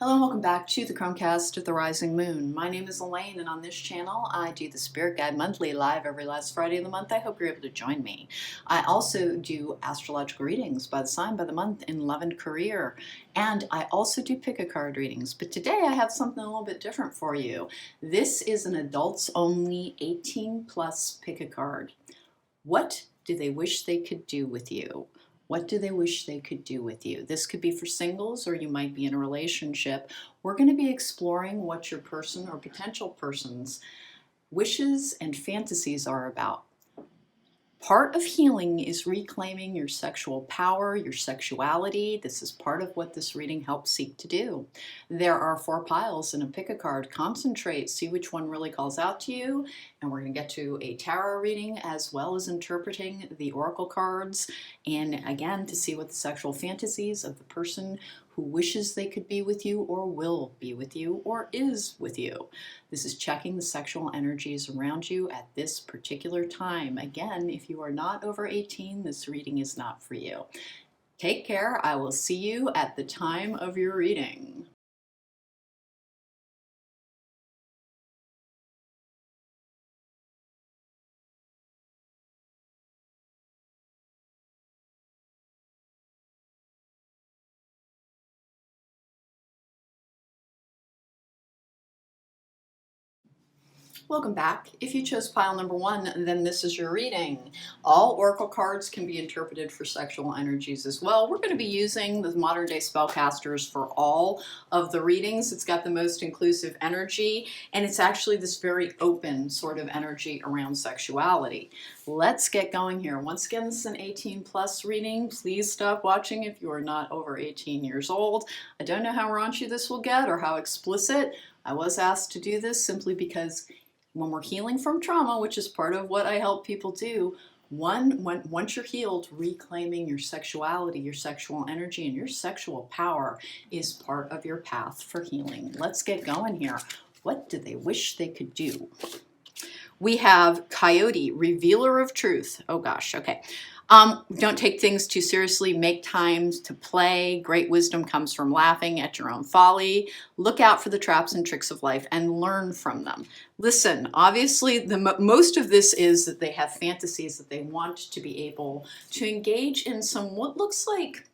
Hello and welcome back to the Cronecast of the Rising Moon. My name is Elaine, and on this channel I do the Spirit Guide monthly live every last Friday of the month. I hope you're able to join me. I also do astrological readings by the sign, by the month in love and career, and I also do pick-a-card readings. But today I have something a little bit different for you. This is an adults only 18 plus pick-a-card. What do they wish they could do with you? What do they wish they could do with you? This could be for singles, or you might be in a relationship. We're going to be exploring what your person or potential person's wishes and fantasies are about. Part of healing is reclaiming your sexual power, your sexuality. This is part of what this reading helps seek to do. There are 4 piles in a pick-a-card. Concentrate, see which one really calls out to you, and we're going to get to a tarot reading as well as interpreting the oracle cards, and again to see what the sexual fantasies of the person who wishes they could be with you or will be with you or is with you. This is checking the sexual energies around you at this particular time. Again, if you are not over 18, this reading is not for you. Take care. I will see you at the time of your reading. Welcome back. If you chose pile number 1, then this is your reading. All oracle cards can be interpreted for sexual energies as well. We're going to be using the modern day spellcasters for all of the readings. It's got the most inclusive energy, and it's actually this very open sort of energy around sexuality. Let's get going here. Once again, this is an 18 plus reading. Please stop watching if you are not over 18 years old. I don't know how raunchy this will get or how explicit. I was asked to do this simply because when we're healing from trauma, which is part of what I help people do, once you're healed, reclaiming your sexuality, your sexual energy, and your sexual power is part of your path for healing. Let's get going here. What do they wish they could do? We have Coyote, Revealer of Truth. Oh gosh, okay. Don't take things too seriously. Make time to play. Great wisdom comes from laughing at your own folly. Look out for the traps and tricks of life and learn from them. Listen, obviously, most of this is that they have fantasies that they want to be able to engage in some what looks like,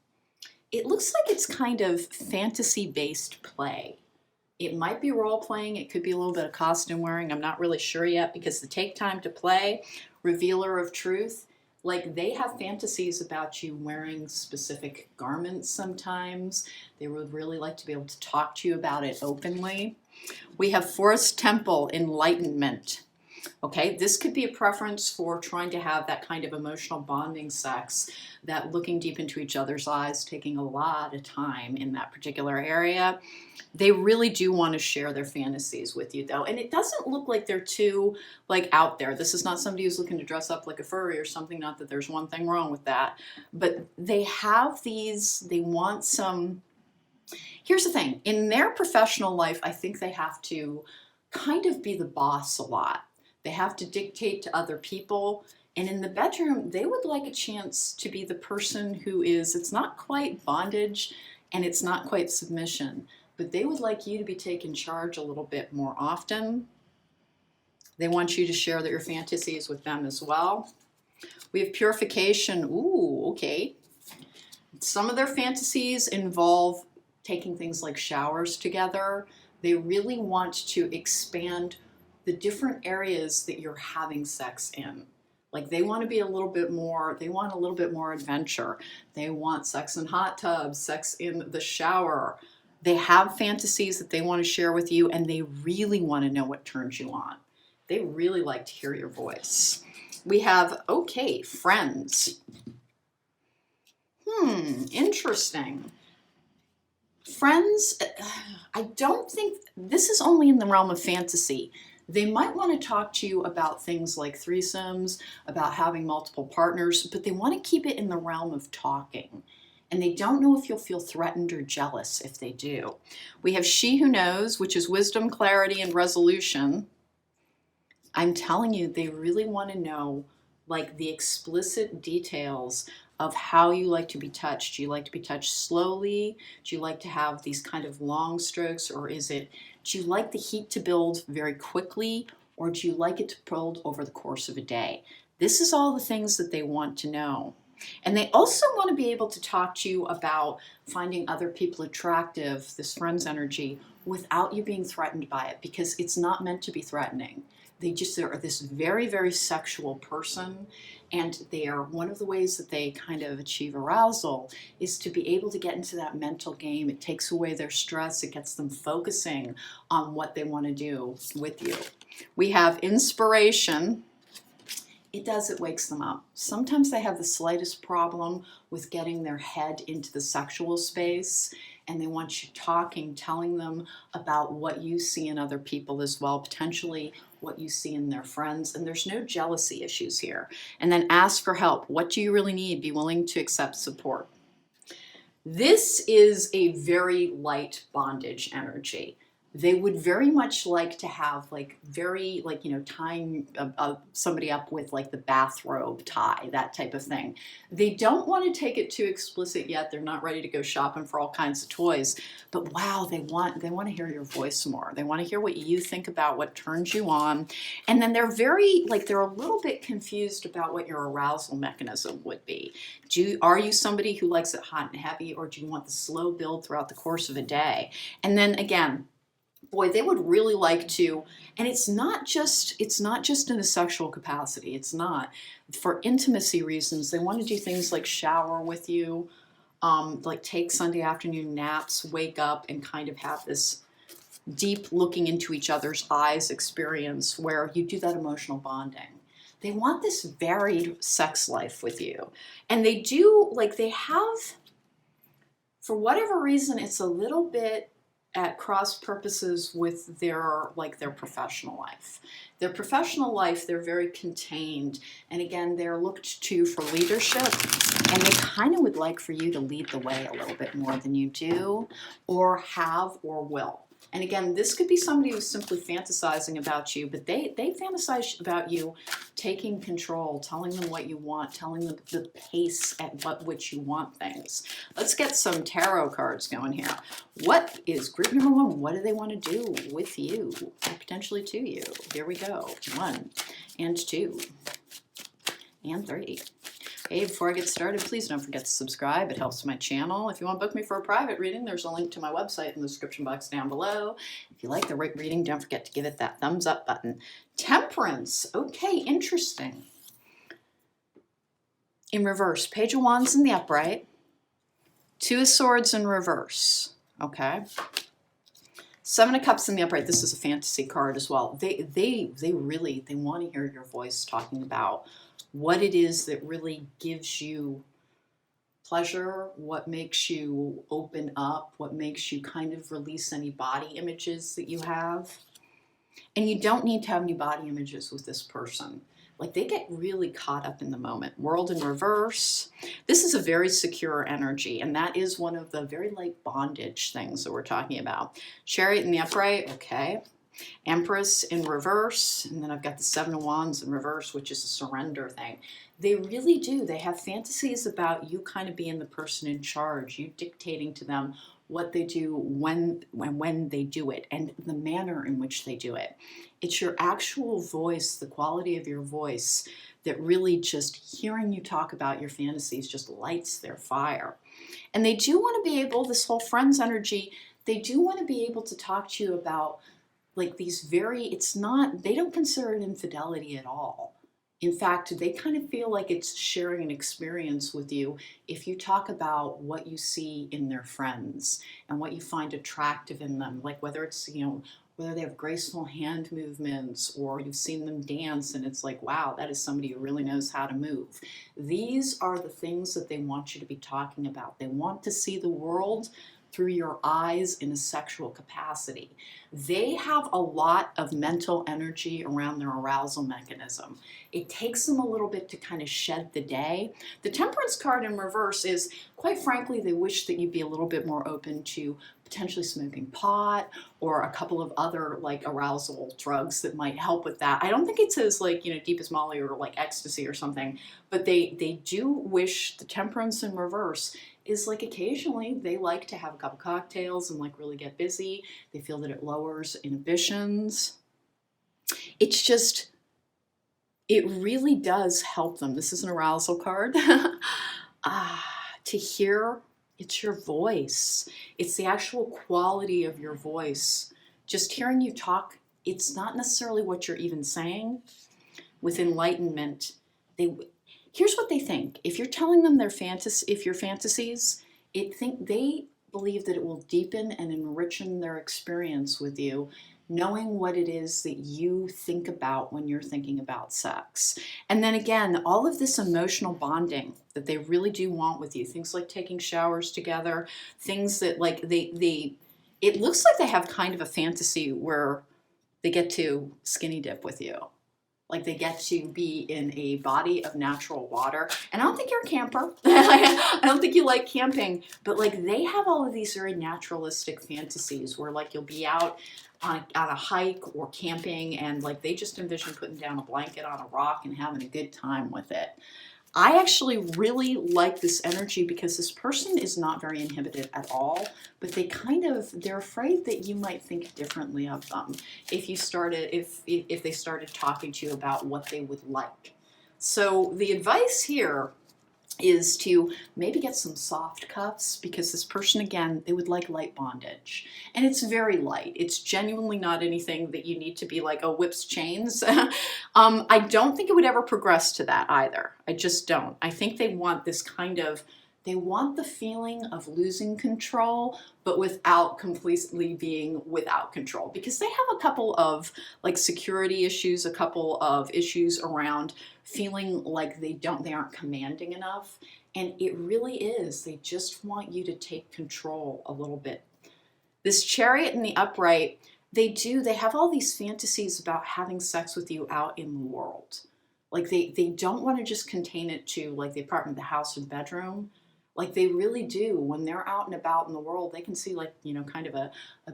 it's kind of fantasy-based play. It might be role-playing. It could be a little bit of costume wearing. I'm not really sure yet, because the take time to play, Revealer of Truth, like they have fantasies about you wearing specific garments sometimes. They would really like to be able to talk to you about it openly. We have Forest Temple, Enlightenment. Okay, this could be a preference for trying to have that kind of emotional bonding sex, that looking deep into each other's eyes, taking a lot of time in that particular area. They really do want to share their fantasies with you, though, and it doesn't look like they're too out there. This is not somebody who's looking to dress up like a furry or something, not that there's one thing wrong with that, but they have these, they want some. Here's the thing, in their professional life, I think they have to kind of be the boss a lot. They have to dictate to other people. And in the bedroom, they would like a chance to be the person who is, it's not quite bondage and it's not quite submission, but they would like you to be taking charge a little bit more often. They want you to share your fantasies with them as well. We have purification. Ooh, okay. Some of their fantasies involve taking things like showers together. They really want to expand the different areas that you're having sex in. Like they want to be a little bit more, they want a little bit more adventure. They want sex in hot tubs, sex in the shower. They have fantasies that they want to share with you, and they really want to know what turns you on. They really like to hear your voice. We have, okay, friends. Interesting. Friends, I don't think, this is only in the realm of fantasy. They might want to talk to you about things like threesomes, about having multiple partners, but they want to keep it in the realm of talking. And they don't know if you'll feel threatened or jealous if they do. We have She Who Knows, which is wisdom, clarity, and resolution. I'm telling you, they really want to know like the explicit details of how you like to be touched. Do you like to be touched slowly? Do you like to have these kind of long strokes, or do you like the heat to build very quickly, or do you like it to build over the course of a day? This is all the things that they want to know. And they also want to be able to talk to you about finding other people attractive, this friends energy, without you being threatened by it, because it's not meant to be threatening. They are this very, very sexual person, and one of the ways that they kind of achieve arousal is to be able to get into that mental game. It takes away their stress. It gets them focusing on what they want to do with you. We have inspiration. It wakes them up. Sometimes they have the slightest problem with getting their head into the sexual space, and they want you talking, telling them about what you see in other people as well, potentially what you see in their friends, and there's no jealousy issues here. And then ask for help. What do you really need? Be willing to accept support. This is a very light bondage energy. They would very much like to have tying somebody up with like the bathrobe tie, that type of thing. They don't want to take it too explicit yet. They're not ready to go shopping for all kinds of toys. But wow, they want to hear your voice more. They want to hear what you think about what turns you on. And then they're they're a little bit confused about what your arousal mechanism would be. Are you somebody who likes it hot and heavy, or do you want the slow build throughout the course of a day? And then again, boy, they would really like to, and it's not just in a sexual capacity. It's not. For intimacy reasons, they want to do things like shower with you, like take Sunday afternoon naps, wake up, and kind of have this deep looking into each other's eyes experience where you do that emotional bonding. They want this varied sex life with you. And they have, for whatever reason, it's a little bit at cross purposes with their professional life. Their professional life, they're very contained. And again, they're looked to for leadership. And they kind of would like for you to lead the way a little bit more than you do, or have, or will. And again, this could be somebody who's simply fantasizing about you, but they fantasize about you taking control, telling them what you want, telling them the pace at which you want things. Let's get some tarot cards going here. What is group number one? What do they want to do with you, or potentially to you? Here we go. 1 and 2 and 3. Hey, before I get started, please don't forget to subscribe. It helps my channel. If you want to book me for a private reading, there's a link to my website in the description box down below. If you like the reading, don't forget to give it that thumbs up button. Temperance. Okay, interesting. In reverse, Page of Wands in the upright. 2 of Swords in reverse. Okay. 7 of Cups in the upright. This is a fantasy card as well. They want to hear your voice talking about what it is that really gives you pleasure, what makes you open up, what makes you kind of release any body images that you have. And you don't need to have any body images with this person. Like, they get really caught up in the moment. World in reverse. This is a very secure energy, and that is one of the very light bondage things that we're talking about. Chariot in the upright, okay. Empress in reverse, and then I've got the 7 of Wands in reverse, which is a surrender thing. They really do. They have fantasies about you kind of being the person in charge, you dictating to them what they do, when they do it, and the manner in which they do it. It's your actual voice, the quality of your voice, that really just hearing you talk about your fantasies just lights their fire. And they do want to be able, this whole friends energy, they do want to be able to talk to you about like these they don't consider it infidelity at all. In fact, they kind of feel like it's sharing an experience with you if you talk about what you see in their friends and what you find attractive in them, like whether it's, whether they have graceful hand movements or you've seen them dance and it's like, wow, that is somebody who really knows how to move. These are the things that they want you to be talking about. They want to see the world through your eyes in a sexual capacity. They have a lot of mental energy around their arousal mechanism. It takes them a little bit to kind of shed the day. The Temperance card in reverse is, quite frankly, they wish that you'd be a little bit more open to potentially smoking pot or a couple of other like arousal drugs that might help with that. I don't think it's as like, deep as Molly or like ecstasy or something, but they do wish the temperance in reverse is like occasionally they like to have a couple cocktails and like really get busy. They feel that it lowers inhibitions. It's just, it really does help them. This is an arousal card. To hear, it's your voice. It's the actual quality of your voice. Just hearing you talk, it's not necessarily what you're even saying. With enlightenment, here's what they think. If you're telling them their fantasies, they believe that it will deepen and enrichen their experience with you, knowing what it is that you think about when you're thinking about sex. And then again, all of this emotional bonding that they really do want with you, things like taking showers together, things that like it looks like they have kind of a fantasy where they get to skinny dip with you. Like they get to be in a body of natural water. And I don't think you're a camper. I don't think you like camping, but like they have all of these very naturalistic fantasies where like you'll be out on a hike or camping and like they just envision putting down a blanket on a rock and having a good time with it. I actually really like this energy because this person is not very inhibited at all, but they're afraid that you might think differently of them if they started talking to you about what they would like. So the advice here is to maybe get some soft cuffs because this person, again, they would like light bondage. And it's very light. It's genuinely not anything that you need to be like, oh, whips, chains. I don't think it would ever progress to that either. I just don't. I think they want this they want the feeling of losing control, but without completely being without control. Because they have a couple of like security issues, a couple of issues around feeling like they aren't commanding enough. And it really is, they just want you to take control a little bit. This Chariot in the upright, they have all these fantasies about having sex with you out in the world. Like they don't want to just contain it to like the apartment, the house, and bedroom. Like they really do. When they're out and about in the world, they can see like, kind of a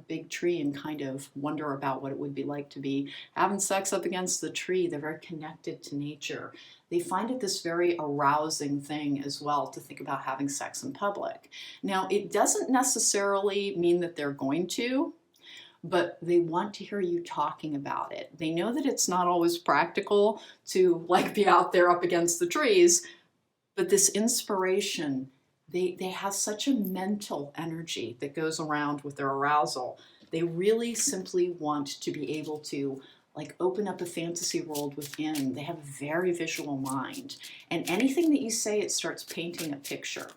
big tree and kind of wonder about what it would be like to be having sex up against the tree. They're very connected to nature. They find it this very arousing thing as well to think about having sex in public. Now, it doesn't necessarily mean that they're going to, but they want to hear you talking about it. They know that it's not always practical to like be out there up against the trees, but this inspiration, they have such a mental energy that goes around with their arousal. They really simply want to be able to like open up a fantasy world within. They have a very visual mind. And anything that you say, it starts painting a picture.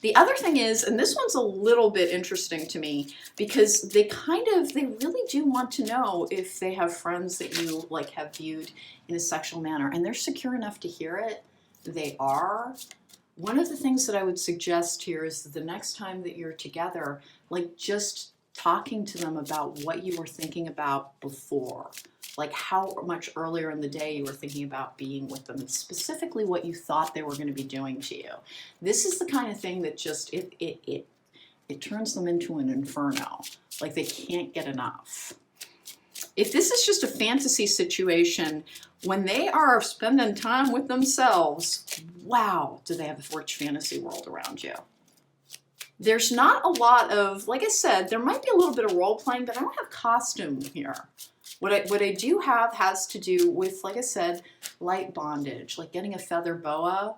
The other thing is, and this one's a little bit interesting to me, because they really do want to know if they have friends that you like have viewed in a sexual manner, and they're secure enough to hear it. They are. One of the things that I would suggest here is that the next time that you're together, like just talking to them about what you were thinking about before, like how much earlier in the day you were thinking about being with them, and specifically what you thought they were going to be doing to you. This is the kind of thing that just, it turns them into an inferno. Like they can't get enough. If this is just a fantasy situation, when they are spending time with themselves, wow, do they have a rich fantasy world around you. There's not a lot of, like I said, there might be a little bit of role playing, but I don't have costume here. What I do have has to do with, like I said, light bondage, like getting a feather boa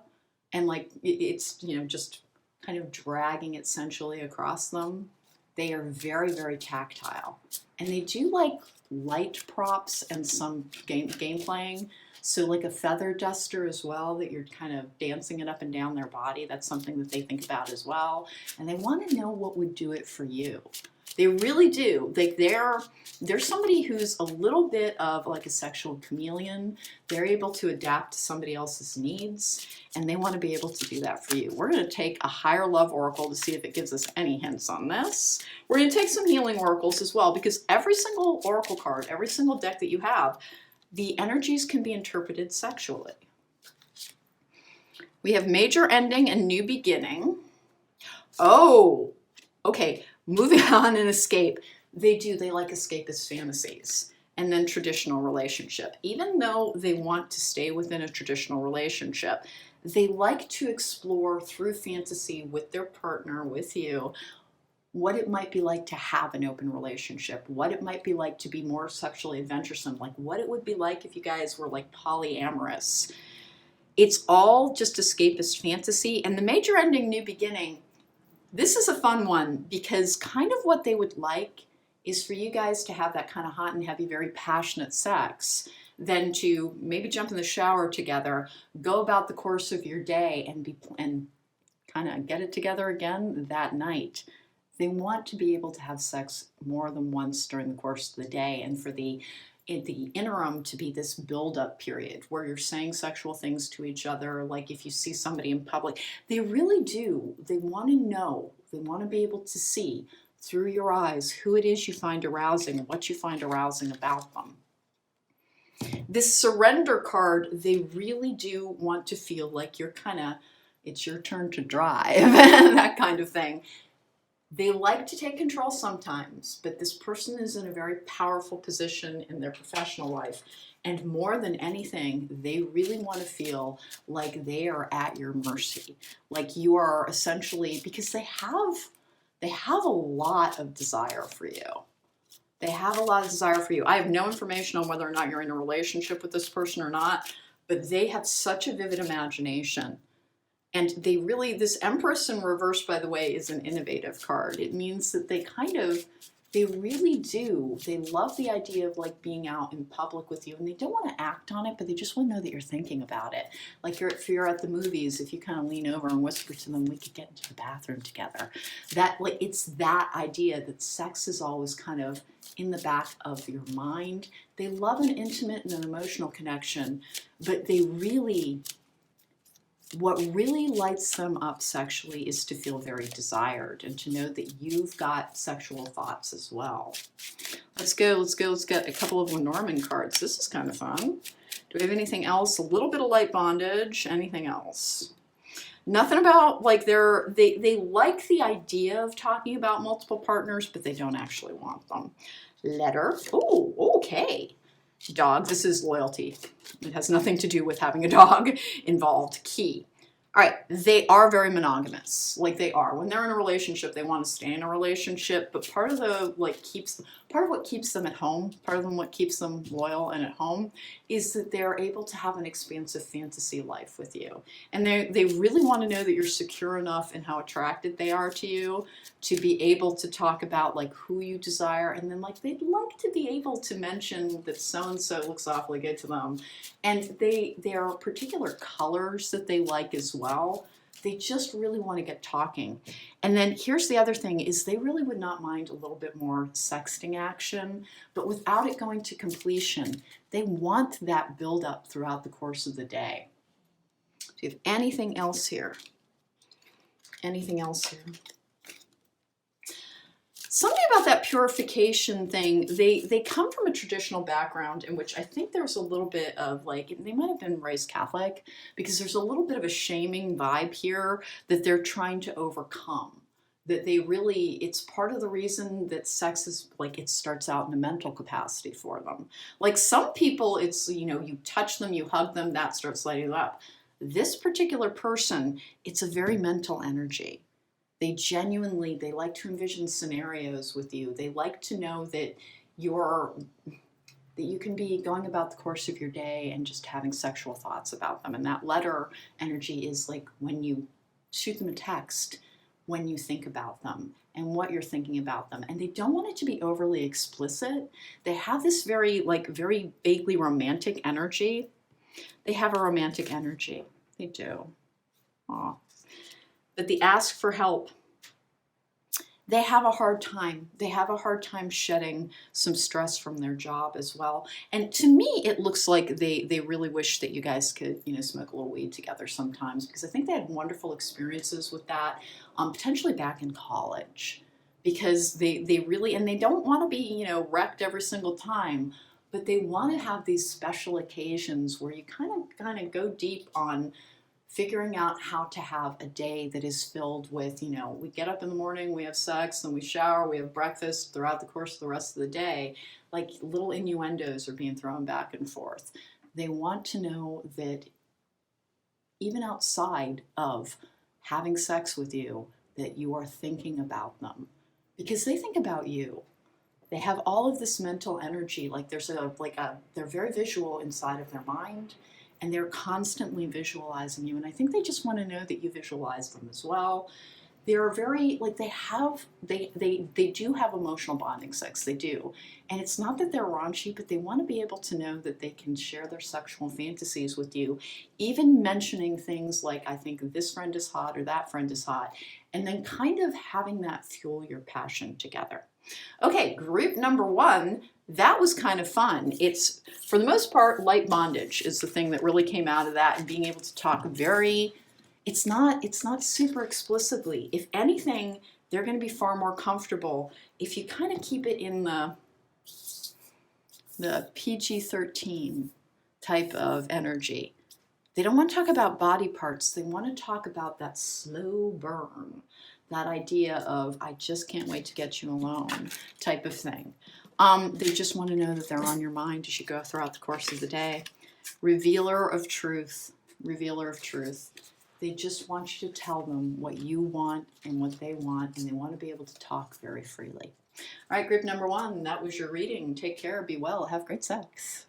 and like it's, just kind of dragging it sensually across them. They are very, very tactile. And they do like light props and some game playing. So like a feather duster as well, that you're kind of dancing it up and down their body. That's something that they think about as well. And they want to know what would do it for you. They really do. They're somebody who's a little bit of like a sexual chameleon. They're able to adapt to somebody else's needs, and they want to be able to do that for you. We're going to take a higher love oracle to see if it gives us any hints on this. We're going to take some healing oracles as well, because every single oracle card, every single deck that you have, the energies can be interpreted sexually. We have major ending and new beginning. Oh, okay. Moving on and escape. They like escapist fantasies. And then traditional relationship. Even though they want to stay within a traditional relationship, they like to explore through fantasy with their partner, with you, what it might be like to have an open relationship, what it might be like to be more sexually adventuresome, like what it would be like if you guys were like polyamorous. It's all just escapist fantasy. And the major ending, new beginning, this is a fun one because kind of what they would like is for you guys to have that kind of hot and heavy, very passionate sex, then to maybe jump in the shower together, go about the course of your day and kind of get it together again that night. They want to be able to have sex more than once during the course of the day, and for in the interim to be this build-up period where you're saying sexual things to each other. Like if you see somebody in public, they really do. They want to know. They want to be able to see through your eyes who it is you find arousing and what you find arousing about them. This surrender card, they really do want to feel like you're it's your turn to drive, that kind of thing. They like to take control sometimes, but this person is in a very powerful position in their professional life. And more than anything, they really want to feel like they are at your mercy. Like you are essentially, because they have a lot of desire for you. They have a lot of desire for you. I have no information on whether or not you're in a relationship with this person or not, but they have such a vivid imagination. And they really, this Empress in reverse, by the way, is an innovative card. It means that they really do. They love the idea of like being out in public with you, and they don't want to act on it, but they just want to know that you're thinking about it. Like if you're at the movies, if you kind of lean over and whisper to them, we could get into the bathroom together. It's that idea that sex is always kind of in the back of your mind. They love an intimate and an emotional connection, but what really lights them up sexually is to feel very desired and to know that you've got sexual thoughts as well. Let's get a couple of Lenormand cards. This is kind of fun. Do we have anything else? A little bit of light bondage. Anything else? Nothing about like they like the idea of talking about multiple partners, but they don't actually want them. Letter. Oh, okay. Dog. This is loyalty. It has nothing to do with having a dog involved. Key. All right, they are very monogamous. Like they are. When they're in a relationship, they want to stay in a relationship. But part of what keeps them at home, part of what keeps them loyal and at home, is that they're able to have an expansive fantasy life with you. And they really want to know that you're secure enough in how attracted they are to you to be able to talk about like who you desire, and then like they'd like to be able to mention that so-and-so looks awfully good to them. And there are particular colors that they like as well. They just really want to get talking. And then here's the other thing is they really would not mind a little bit more sexting action, but without it going to completion. They want that build up throughout the course of the day. Do you have anything else here? Anything else here? Something about that purification thing, they come from a traditional background in which I think there's a little bit of like, they might have been raised Catholic, because there's a little bit of a shaming vibe here that they're trying to overcome. That it's part of the reason that sex is like, it starts out in a mental capacity for them. Like some people, it's, you touch them, you hug them, that starts lighting up. This particular person, it's a very mental energy. They like to envision scenarios with you. They like to know that you can be going about the course of your day and just having sexual thoughts about them. And that letter energy is like when you shoot them a text, when you think about them and what you're thinking about them. And they don't want it to be overly explicit. They have this very vaguely romantic energy. They have a romantic energy. They do. Aw. But the ask for help, they have a hard time. They have a hard time shedding some stress from their job as well. And to me, it looks like they really wish that you guys could, smoke a little weed together sometimes, because I think they had wonderful experiences with that, potentially back in college, because they really, and they don't want to be, wrecked every single time, but they want to have these special occasions where you kind of go deep on figuring out how to have a day that is filled with, we get up in the morning, we have sex, then we shower, we have breakfast throughout the course of the rest of the day. Like little innuendos are being thrown back and forth. They want to know that even outside of having sex with you, that you are thinking about them, because they think about you. They have all of this mental energy, like they're very visual inside of their mind, and they're constantly visualizing you. And I think they just want to know that you visualize them as well. They're very, like they do have emotional bonding sex, they do. And it's not that they're raunchy, but they want to be able to know that they can share their sexual fantasies with you, even mentioning things like, I think this friend is hot or that friend is hot, and then kind of having that fuel your passion together. Okay, group number 1, that was kind of fun. It's, for the most part, light bondage is the thing that really came out of that, and being able to talk it's not super explicitly. If anything, they're going to be far more comfortable if you kind of keep it in the PG-13 type of energy. They don't want to talk about body parts. They want to talk about that slow burn, that idea of, I just can't wait to get you alone type of thing. They just want to know that they're on your mind as you go throughout the course of the day. Revealer of truth. Revealer of truth. They just want you to tell them what you want and what they want, and they want to be able to talk very freely. All right, group number 1, that was your reading. Take care, be well, have great sex.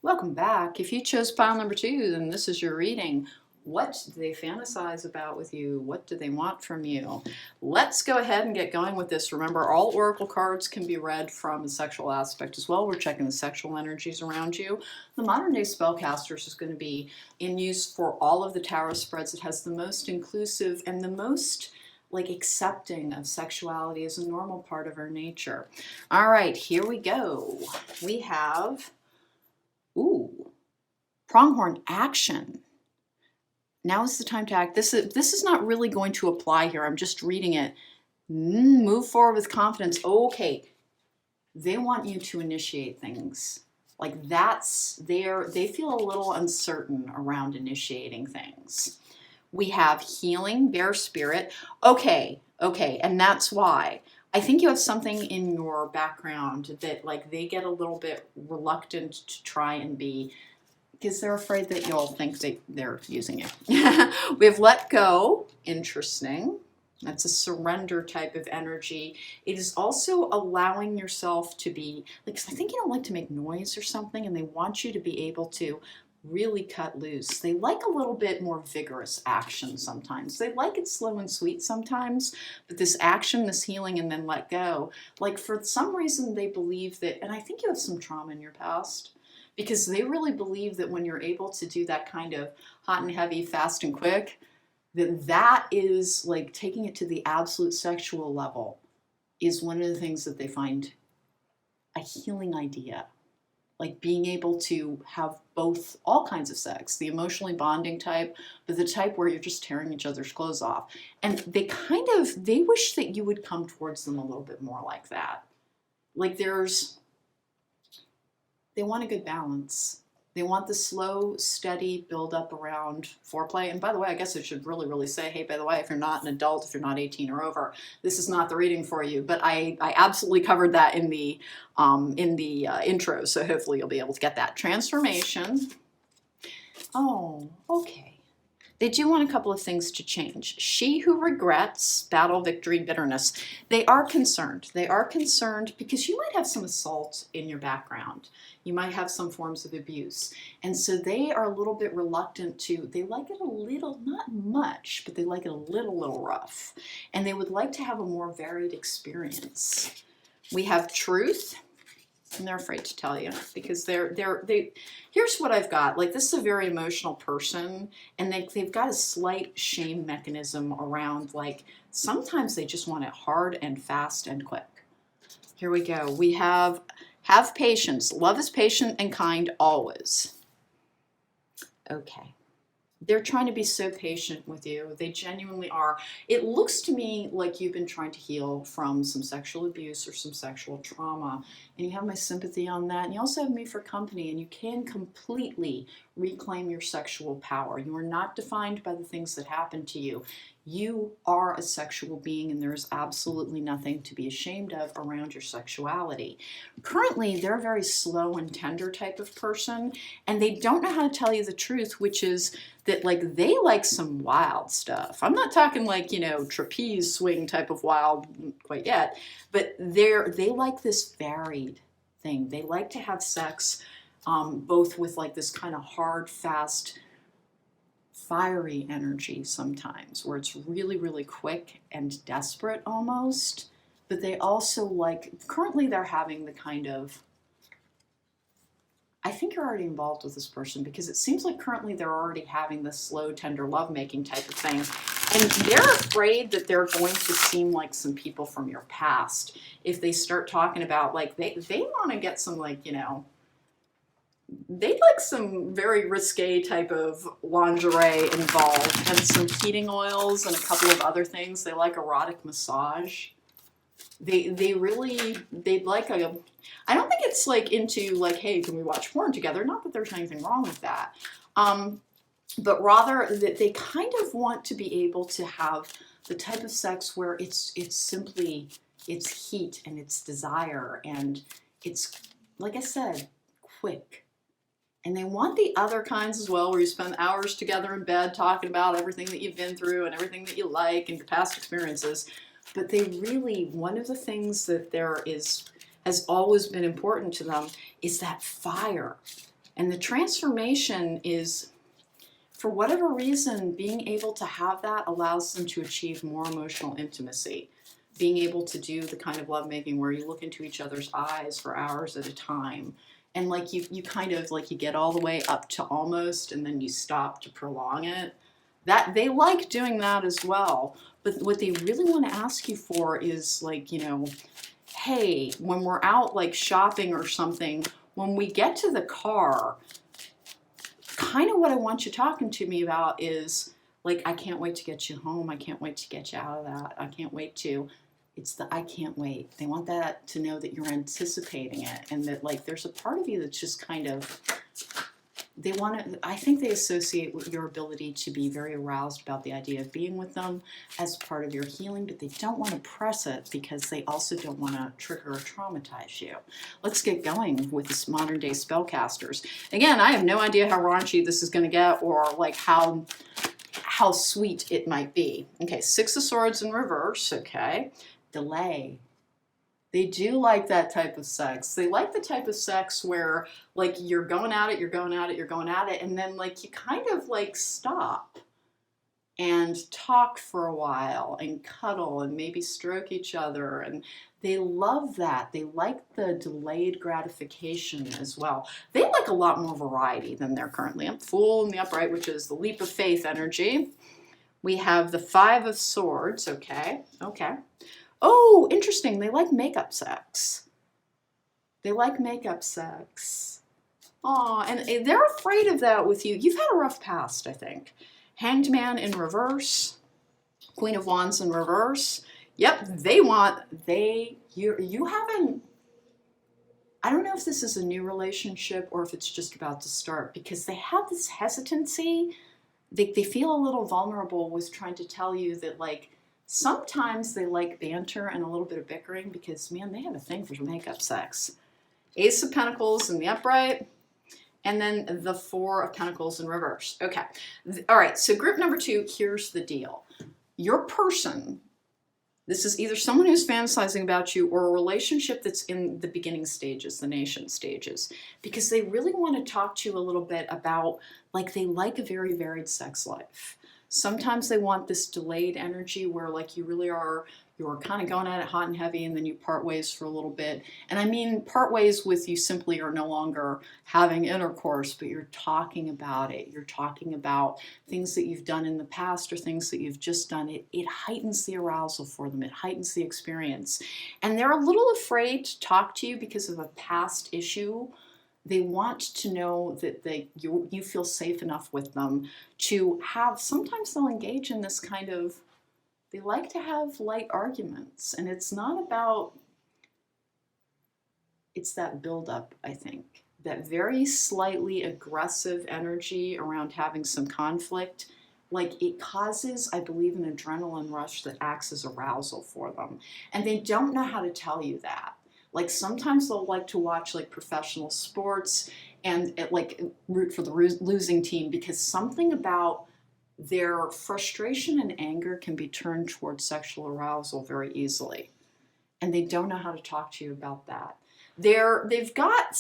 Welcome back. If you chose pile number 2, then this is your reading. What do they fantasize about with you? What do they want from you? Let's go ahead and get going with this. Remember, all oracle cards can be read from a sexual aspect as well. We're checking the sexual energies around you. The Modern Day Spellcasters is going to be in use for all of the tarot spreads. It has the most inclusive and the most accepting of sexuality as a normal part of our nature. All right, here we go. We have, pronghorn action. Now is the time to act. This is not really going to apply here. I'm just reading it. Move forward with confidence. Okay. They want you to initiate things. Like they feel a little uncertain around initiating things. We have healing, bear spirit. Okay. And that's why. I think you have something in your background that they get a little bit reluctant to try and be, because they're afraid that you'll think they're using it. We have let go. Interesting. That's a surrender type of energy. It is also allowing yourself to be, I think you don't like to make noise or something, and they want you to be able to really cut loose. They like a little bit more vigorous action sometimes. They like it slow and sweet sometimes, but this action, this healing, and then let go. For some reason, they believe that, and I think you have some trauma in your past, because they really believe that when you're able to do that kind of hot and heavy, fast and quick, that is taking it to the absolute sexual level is one of the things that they find a healing idea. Being able to have all kinds of sex, the emotionally bonding type, but the type where you're just tearing each other's clothes off. And they wish that you would come towards them a little bit more like that. They want a good balance. They want the slow, steady build up around foreplay. And by the way, I guess I should really say, hey, by the way, if you're not an adult, if you're not 18 or over, this is not the reading for you. But I absolutely covered that in the intro, so hopefully you'll be able to get that. Transformation. Oh, okay. They do want a couple of things to change. She who regrets, battle, victory, bitterness. They are concerned. They are concerned because you might have some assault in your background. You might have some forms of abuse. And so they are a little bit reluctant they like it a little, not much, but they like it a little rough. And they would like to have a more varied experience. We have truth. And they're afraid to tell you because here's what I've got. This is a very emotional person, and they've got a slight shame mechanism around, sometimes they just want it hard and fast and quick. Here we go. We have patience. Love is patient and kind always. Okay. They're trying to be so patient with you. They genuinely are. It looks to me like you've been trying to heal from some sexual abuse or some sexual trauma. and you have my sympathy on that, and you also have me for company, and you can completely reclaim your sexual power. You are not defined by the things that happen to you. You are a sexual being, and there's absolutely nothing to be ashamed of around your sexuality. Currently, they're a very slow and tender type of person, and they don't know how to tell you the truth, which is that like they like some wild stuff. I'm not talking like, trapeze swing type of wild quite yet, but they like this varied thing. They like to have sex both with like this kind of hard, fast, fiery energy sometimes, where it's really, really quick and desperate almost. But they also currently they're having the kind of, I think you're already involved with this person, because it seems like currently they're already having this slow, tender lovemaking type of thing. And they're afraid that they're going to seem like some people from your past if they start talking about they want to get some they'd like some very risque type of lingerie involved, and some heating oils and a couple of other things. They like erotic massage. They'd like I don't think it's into hey, can we watch porn together? Not that there's anything wrong with that. But rather that they kind of want to be able to have the type of sex where it's simply, it's heat and it's desire, and it's, like I said, quick. And they want the other kinds as well, where you spend hours together in bed talking about everything that you've been through and everything that you like and your past experiences. But they really, one of the things that has always been important to them is that fire. And the transformation is, for whatever reason, being able to have that allows them to achieve more emotional intimacy. Being able to do the kind of lovemaking where you look into each other's eyes for hours at a time. And you kind of you get all the way up to almost, and then you stop to prolong it. That they like doing that as well. But what they really want to ask you for is hey, when we're out shopping or something, when we get to the car, kind of what I want you talking to me about is I can't wait to get you home. I can't wait to get you out of that. I can't wait to. It's the I can't wait. They want that to know that you're anticipating it, and that there's a part of you that's just kind of, I think they associate with your ability to be very aroused about the idea of being with them as part of your healing, but they don't want to press it because they also don't want to trigger or traumatize you. Let's get going with this modern day spellcasters. Again, I have no idea how raunchy this is going to get, or how sweet it might be. Okay, Six of Swords in reverse, okay. Delay. They do like that type of sex. They like the type of sex where you're going at it, you're going at it, you're going at it, and then you kind of stop and talk for a while and cuddle and maybe stroke each other, and they love that. They like the delayed gratification as well. They like a lot more variety than they're currently. I'm Fool in the upright, which is the leap of faith energy. We have the Five of Swords, okay. Oh, interesting. They like makeup sex. They like makeup sex. Aw, and they're afraid of that with you. You've had a rough past, I think. Hanged Man in reverse. Queen of Wands in reverse. Yep, you haven't, I don't know if this is a new relationship or if it's just about to start, because they have this hesitancy. They feel a little vulnerable with trying to tell you that sometimes they like banter and a little bit of bickering, because, man, they have a thing for makeup sex. Ace of Pentacles in the upright, and then the Four of Pentacles in reverse. Okay. All right, so group number 2, here's the deal. Your person, this is either someone who's fantasizing about you or a relationship that's in the beginning stages, the nascent stages, because they really want to talk to you a little bit about, they like a very varied sex life. Sometimes they want this delayed energy where you're kind of going at it hot and heavy, and then you part ways for a little bit. And I mean part ways with you simply are no longer having intercourse, but you're talking about it. You're talking about things that you've done in the past or things that you've just done. It heightens the arousal for them. It heightens the experience. And they're a little afraid to talk to you because of a past issue. They want to know that you feel safe enough with them to have, sometimes they'll engage in this kind of, they like to have light arguments. And it's not it's that buildup, I think. That very slightly aggressive energy around having some conflict, like it causes, I believe, an adrenaline rush that acts as arousal for them. And they don't know how to tell you that. Like sometimes they'll like to watch like professional sports and like root for the losing team because something about their frustration and anger can be turned towards sexual arousal very easily. And they don't know how to talk to you about that. They've got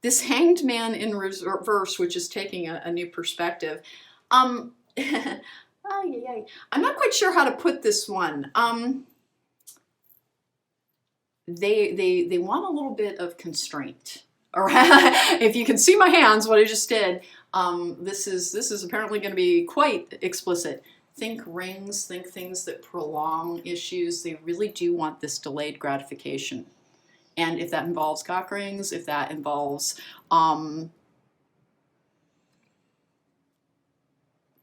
this hanged man in reverse, which is taking a new perspective. Oh, yeah. I'm not quite sure how to put this one. They want a little bit of constraint. All right. If you can see my hands, what I just did, this is apparently going to be quite explicit. Think rings, think things that prolong issues. They really do want this delayed gratification. And if that involves cock rings, if that involves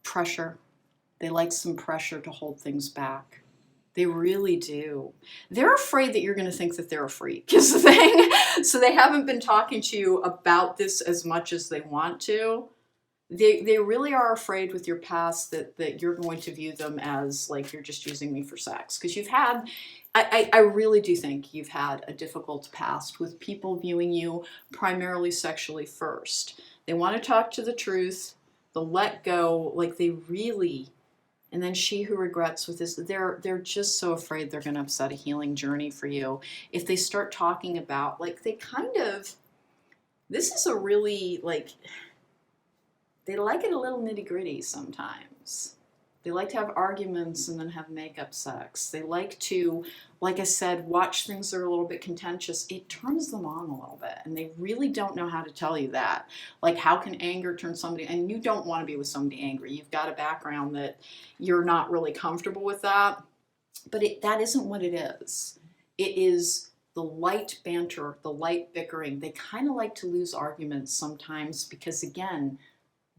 pressure, they like some pressure to hold things back. They really do. They're afraid that you're going to think that they're a freak is the thing. So they haven't been talking to you about this as much as they want to. They really are afraid with your past that you're going to view them as like you're just using me for sex. Because you've had, I really do think you've had a difficult past with people viewing you primarily sexually first. They want to talk to the truth, they'll let go, like they really, and then she who regrets with this, they're just so afraid they're going to upset a healing journey for you. If they start talking about, like they kind of, this is a really like, they like it a little nitty-gritty sometimes. They like to have arguments and then have make-up sex. They like to, like I said, watch things that are a little bit contentious. It turns them on a little bit, and they really don't know how to tell you that. Like, how can anger turn somebody, and you don't want to be with somebody angry. You've got a background that you're not really comfortable with that, but that isn't what it is. It is the light banter, the light bickering. They kind of like to lose arguments sometimes because, again,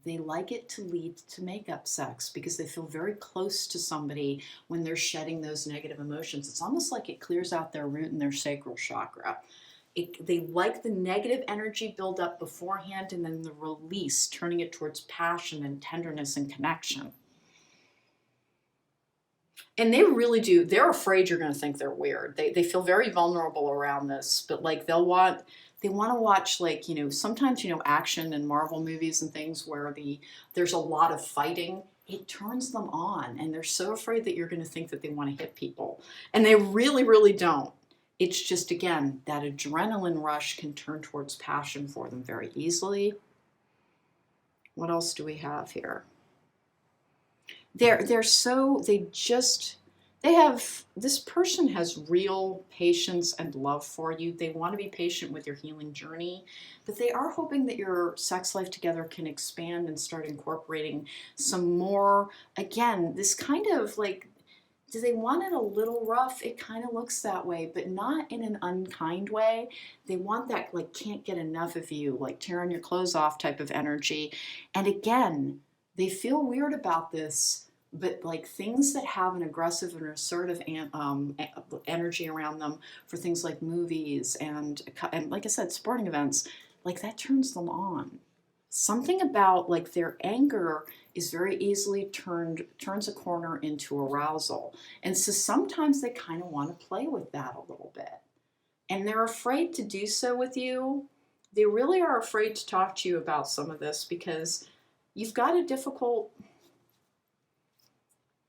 they like it to lead to make-up sex because they feel very close to somebody when they're shedding those negative emotions. It's almost like it clears out their root and their sacral chakra. They like the negative energy build up beforehand and then the release, turning it towards passion and tenderness and connection. And they really do. They're afraid you're going to think they're weird. They feel very vulnerable around this, but like they want to watch, like, you know, sometimes, you know, action and Marvel movies and things where there's a lot of fighting. It turns them on, and they're so afraid that you're going to think that they want to hit people. And they really, really don't. It's just, again, that adrenaline rush can turn towards passion for them very easily. What else do we have here? This person has real patience and love for you. They want to be patient with your healing journey, but they are hoping that your sex life together can expand and start incorporating some more, again, this kind of like, do they want it a little rough? It kind of looks that way, but not in an unkind way. They want that, like, can't get enough of you, like tearing your clothes off type of energy. And again, they feel weird about this, but like things that have an aggressive and assertive energy around them for things like movies and like I said, sporting events, like that turns them on. Something about like their anger is very easily turns a corner into arousal. And so sometimes they kind of want to play with that a little bit. And they're afraid to do so with you. They really are afraid to talk to you about some of this because you've got a difficult...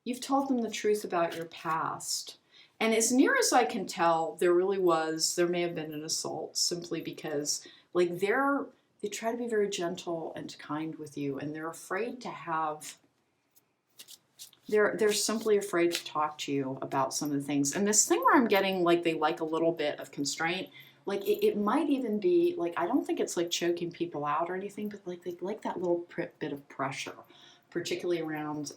You've told them the truth about your past. And as near as I can tell, there may have been an assault simply because like they try to be very gentle and kind with you, and they're afraid to have, they're simply afraid to talk to you about some of the things. And this thing where I'm getting like they like a little bit of constraint, like it might even be like, I don't think it's like choking people out or anything, but like they like that little bit of pressure, particularly around,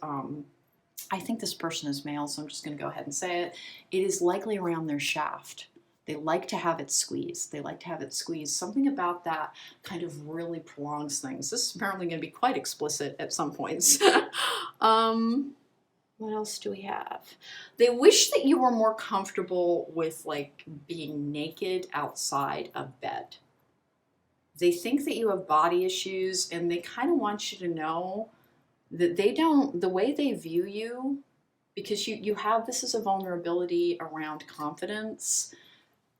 I think this person is male, so I'm just going to go ahead and say it. It is likely around their shaft. They like to have it squeezed. They like to have it squeezed. Something about that kind of really prolongs things. This is apparently going to be quite explicit at some points. What What else do we have? They wish that you were more comfortable with like being naked outside of bed. They think that you have body issues, and they kind of want you to know that they don't, the way they view you, because you have, this is a vulnerability around confidence.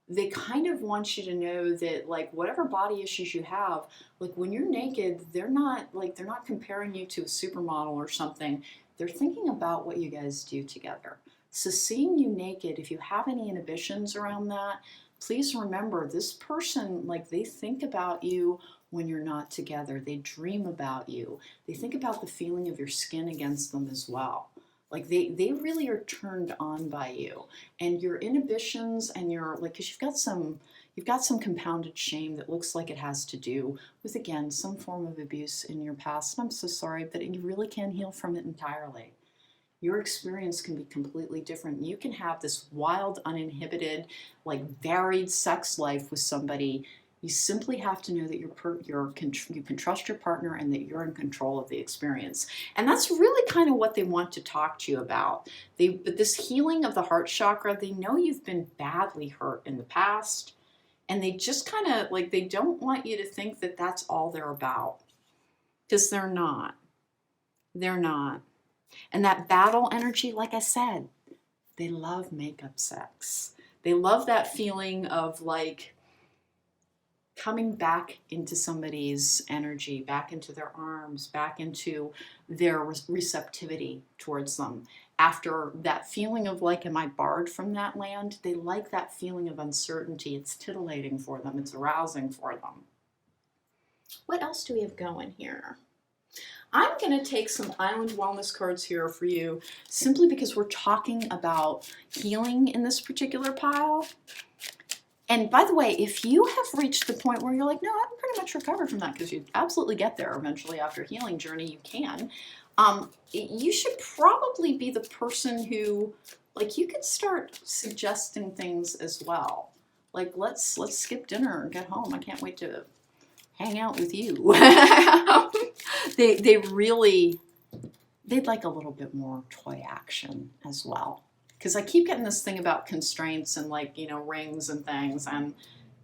They kind of want you to know that like whatever body issues you have, like when you're naked, they're not comparing you to a supermodel or something. They're thinking about what you guys do together. So seeing you naked, if you have any inhibitions around that, please remember this person, like they think about you when you're not together. They dream about you. They think about the feeling of your skin against them as well. Like they really are turned on by you, and your inhibitions and your like, because you've got some compounded shame that looks like it has to do with, again, some form of abuse in your past. And I'm so sorry, but you really can heal from it entirely. Your experience can be completely different. You can have this wild, uninhibited, like varied sex life with somebody. You simply have to know that you can trust your partner and that you're in control of the experience. And that's really kind of what they want to talk to you about. But this healing of the heart chakra, they know you've been badly hurt in the past, and they just kind of like, they don't want you to think that that's all they're about, because they're not. They're not. And that battle energy, like I said, they love makeup sex. They love that feeling of like coming back into somebody's energy, back into their arms, back into their receptivity towards them. After that feeling of like, am I barred from that land? They like that feeling of uncertainty. It's titillating for them. It's arousing for them. What else do we have going here? I'm going to take some Island Wellness cards here for you, simply because we're talking about healing in this particular pile. And by the way, if you have reached the point where you're like, no, I'm pretty much recovered from that, because you absolutely get there eventually after a healing journey, you can. You should probably be the person who, like, you could start suggesting things as well. Like, let's skip dinner and get home. I can't wait to hang out with you. They'd like a little bit more toy action as well. Because I keep getting this thing about constraints and like, rings and things. And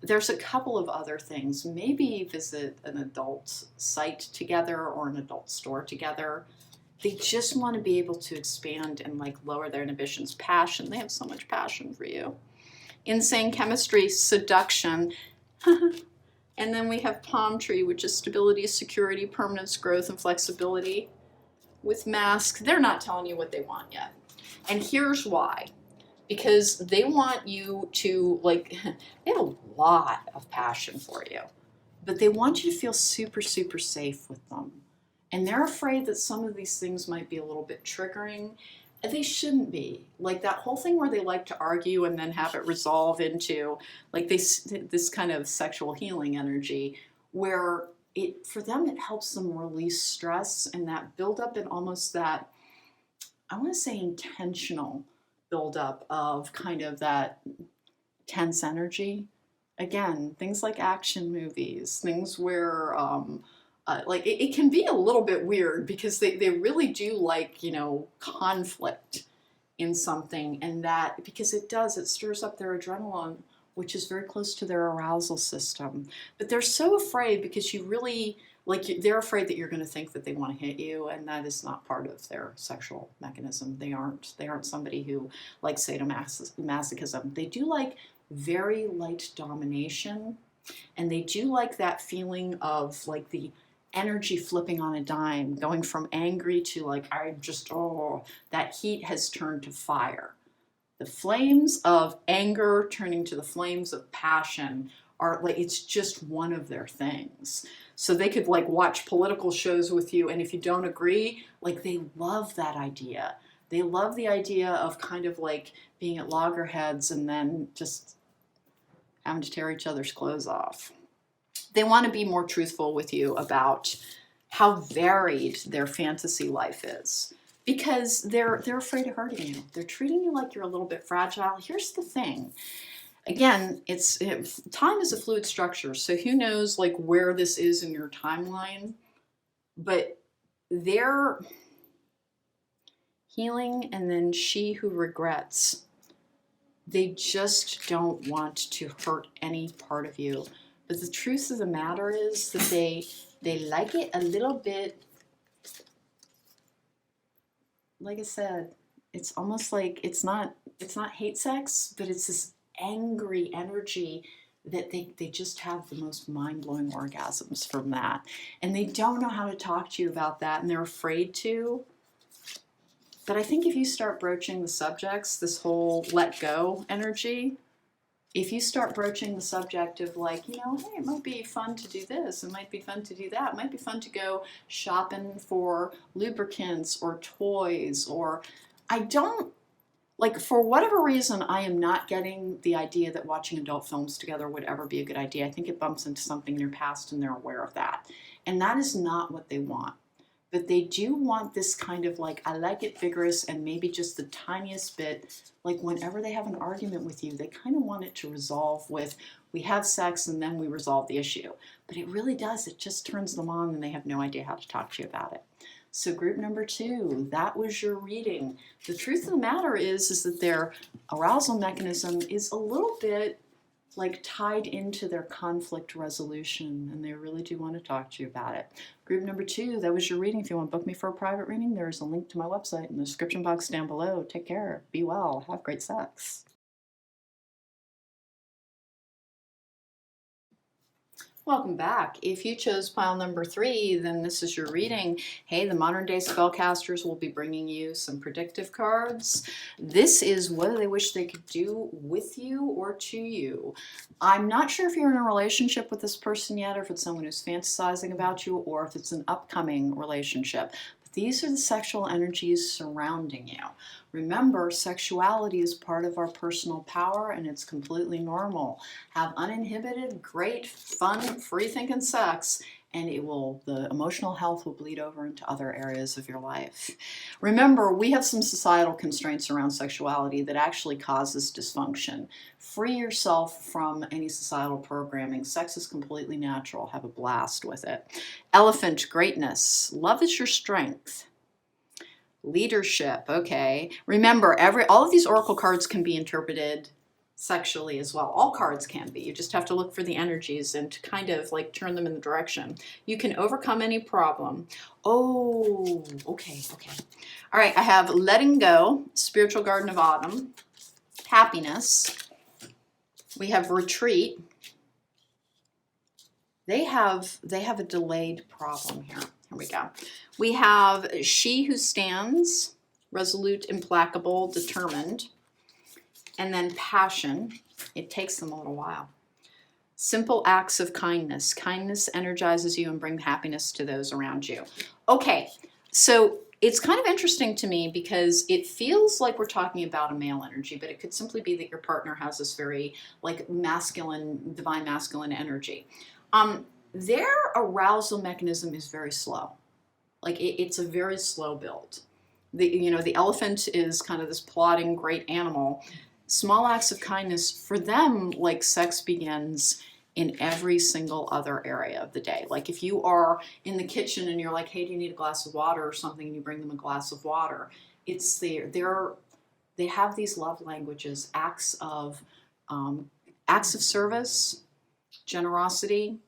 there's a couple of other things. Maybe visit an adult site together or an adult store together. They just want to be able to expand and like lower their inhibitions. Passion. They have so much passion for you. Insane chemistry, seduction. And then we have palm tree, which is stability, security, permanence, growth, and flexibility. With mask, they're not telling you what they want yet. And here's why. Because they want you to, like, they have a lot of passion for you, but they want you to feel super, super safe with them. And they're afraid that some of these things might be a little bit triggering. They shouldn't be. Like that whole thing where they like to argue and then have it resolve into like this kind of sexual healing energy, where for them it helps them release stress and that build up and almost that, I want to say, intentional buildup of kind of that tense energy. Again, things like action movies, things where like it can be a little bit weird because they really do like, conflict in something, and that because it stirs up their adrenaline, which is very close to their arousal system. But they're so afraid because you really, like, they're afraid that you're going to think that they want to hit you, and that is not part of their sexual mechanism. They aren't somebody who likes sadomasochism. They do like very light domination, and they do like that feeling of like the energy flipping on a dime, going from angry to like, that heat has turned to fire. The flames of anger turning to the flames of passion are like, it's just one of their things. So they could like watch political shows with you, and if you don't agree, like they love that idea. They love the idea of kind of like being at loggerheads and then just having to tear each other's clothes off. They want to be more truthful with you about how varied their fantasy life is, because they're afraid of hurting you. They're treating you like you're a little bit fragile. Here's the thing. Again, time is a fluid structure, so who knows like where this is in your timeline, but Healing, and then she who regrets. They just don't want to hurt any part of you. But the truth of the matter is that they like it a little bit, like I said, it's almost like it's not hate sex, but it's this angry energy that they just have the most mind-blowing orgasms from that. And they don't know how to talk to you about that, and they're afraid to. But I think if you start broaching the subjects, this whole let go energy, if you start broaching the subject of like, hey, it might be fun to do this, it might be fun to do that, it might be fun to go shopping for lubricants or toys, or for whatever reason, I am not getting the idea that watching adult films together would ever be a good idea. I think it bumps into something in your past and they're aware of that. And that is not what they want. But they do want this kind of like, I like it vigorous and maybe just the tiniest bit, like whenever they have an argument with you, they kind of want it to resolve with, we have sex and then we resolve the issue. But it really does, it just turns them on and they have no idea how to talk to you about it. So group number 2, that was your reading. The truth of the matter is that their arousal mechanism is a little bit like tied into their conflict resolution, and they really do want to talk to you about it. Group number 2, that was your reading. If you want to book me for a private reading, there's a link to my website in the description box down below. Take care, be well, have great sex. Welcome back. If you chose pile number 3, then this is your reading. Hey, the modern day spellcasters will be bringing you some predictive cards. This is what they wish they could do with you or to you. I'm not sure if you're in a relationship with this person yet, or if it's someone who's fantasizing about you, or if it's an upcoming relationship. But these are the sexual energies surrounding you. Remember, sexuality is part of our personal power and it's completely normal. Have uninhibited, great, fun, free-thinking sex, and the emotional health will bleed over into other areas of your life. Remember, we have some societal constraints around sexuality that actually causes dysfunction. Free yourself from any societal programming. Sex is completely natural. Have a blast with it. Elephant, greatness. Love is your strength. Leadership, okay. Remember, all of these oracle cards can be interpreted sexually as well. All cards can be. You just have to look for the energies and to kind of like turn them in the direction. You can overcome any problem. Oh, okay. All right, I have letting go, spiritual garden of autumn, happiness. We have retreat. They have a delayed problem here. Here we go. We have she who stands, resolute, implacable, determined. And then passion. It takes them a little while. Simple acts of kindness. Kindness energizes you and brings happiness to those around you. Okay, so it's kind of interesting to me because it feels like we're talking about a male energy, but it could simply be that your partner has this very like masculine, divine masculine energy. Their arousal mechanism is very slow. Like it's a very slow build. The elephant is kind of this plodding great animal. Small acts of kindness for them, like sex begins in every single other area of the day. Like if you are in the kitchen and you're like, hey, do you need a glass of water or something? And you bring them a glass of water. They have these love languages, acts of service, generosity,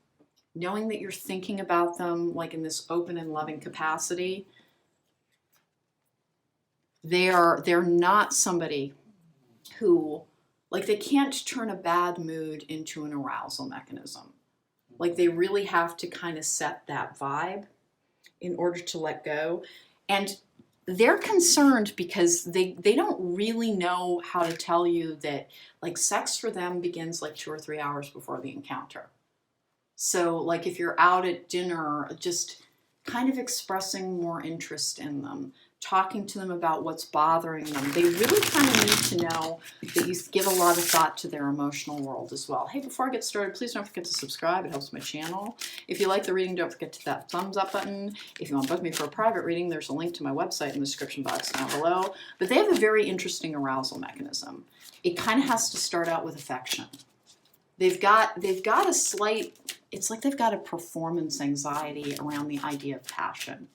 knowing that you're thinking about them like in this open and loving capacity. They're not somebody who, like, they can't turn a bad mood into an arousal mechanism. Like they really have to kind of set that vibe in order to let go. And they're concerned because they don't really know how to tell you that like sex for them begins like 2 or 3 hours before the encounter. So like if you're out at dinner, just kind of expressing more interest in them, talking to them about what's bothering them. They really kind of need to know that you give a lot of thought to their emotional world as well. Hey, before I get started, please don't forget to subscribe. It helps my channel. If you like the reading, don't forget to hit that thumbs up button. If you want to book me for a private reading, there's a link to my website in the description box down below. But they have a very interesting arousal mechanism. It kind of has to start out with affection. They've got a slight, it's like they've got a performance anxiety around the idea of passion.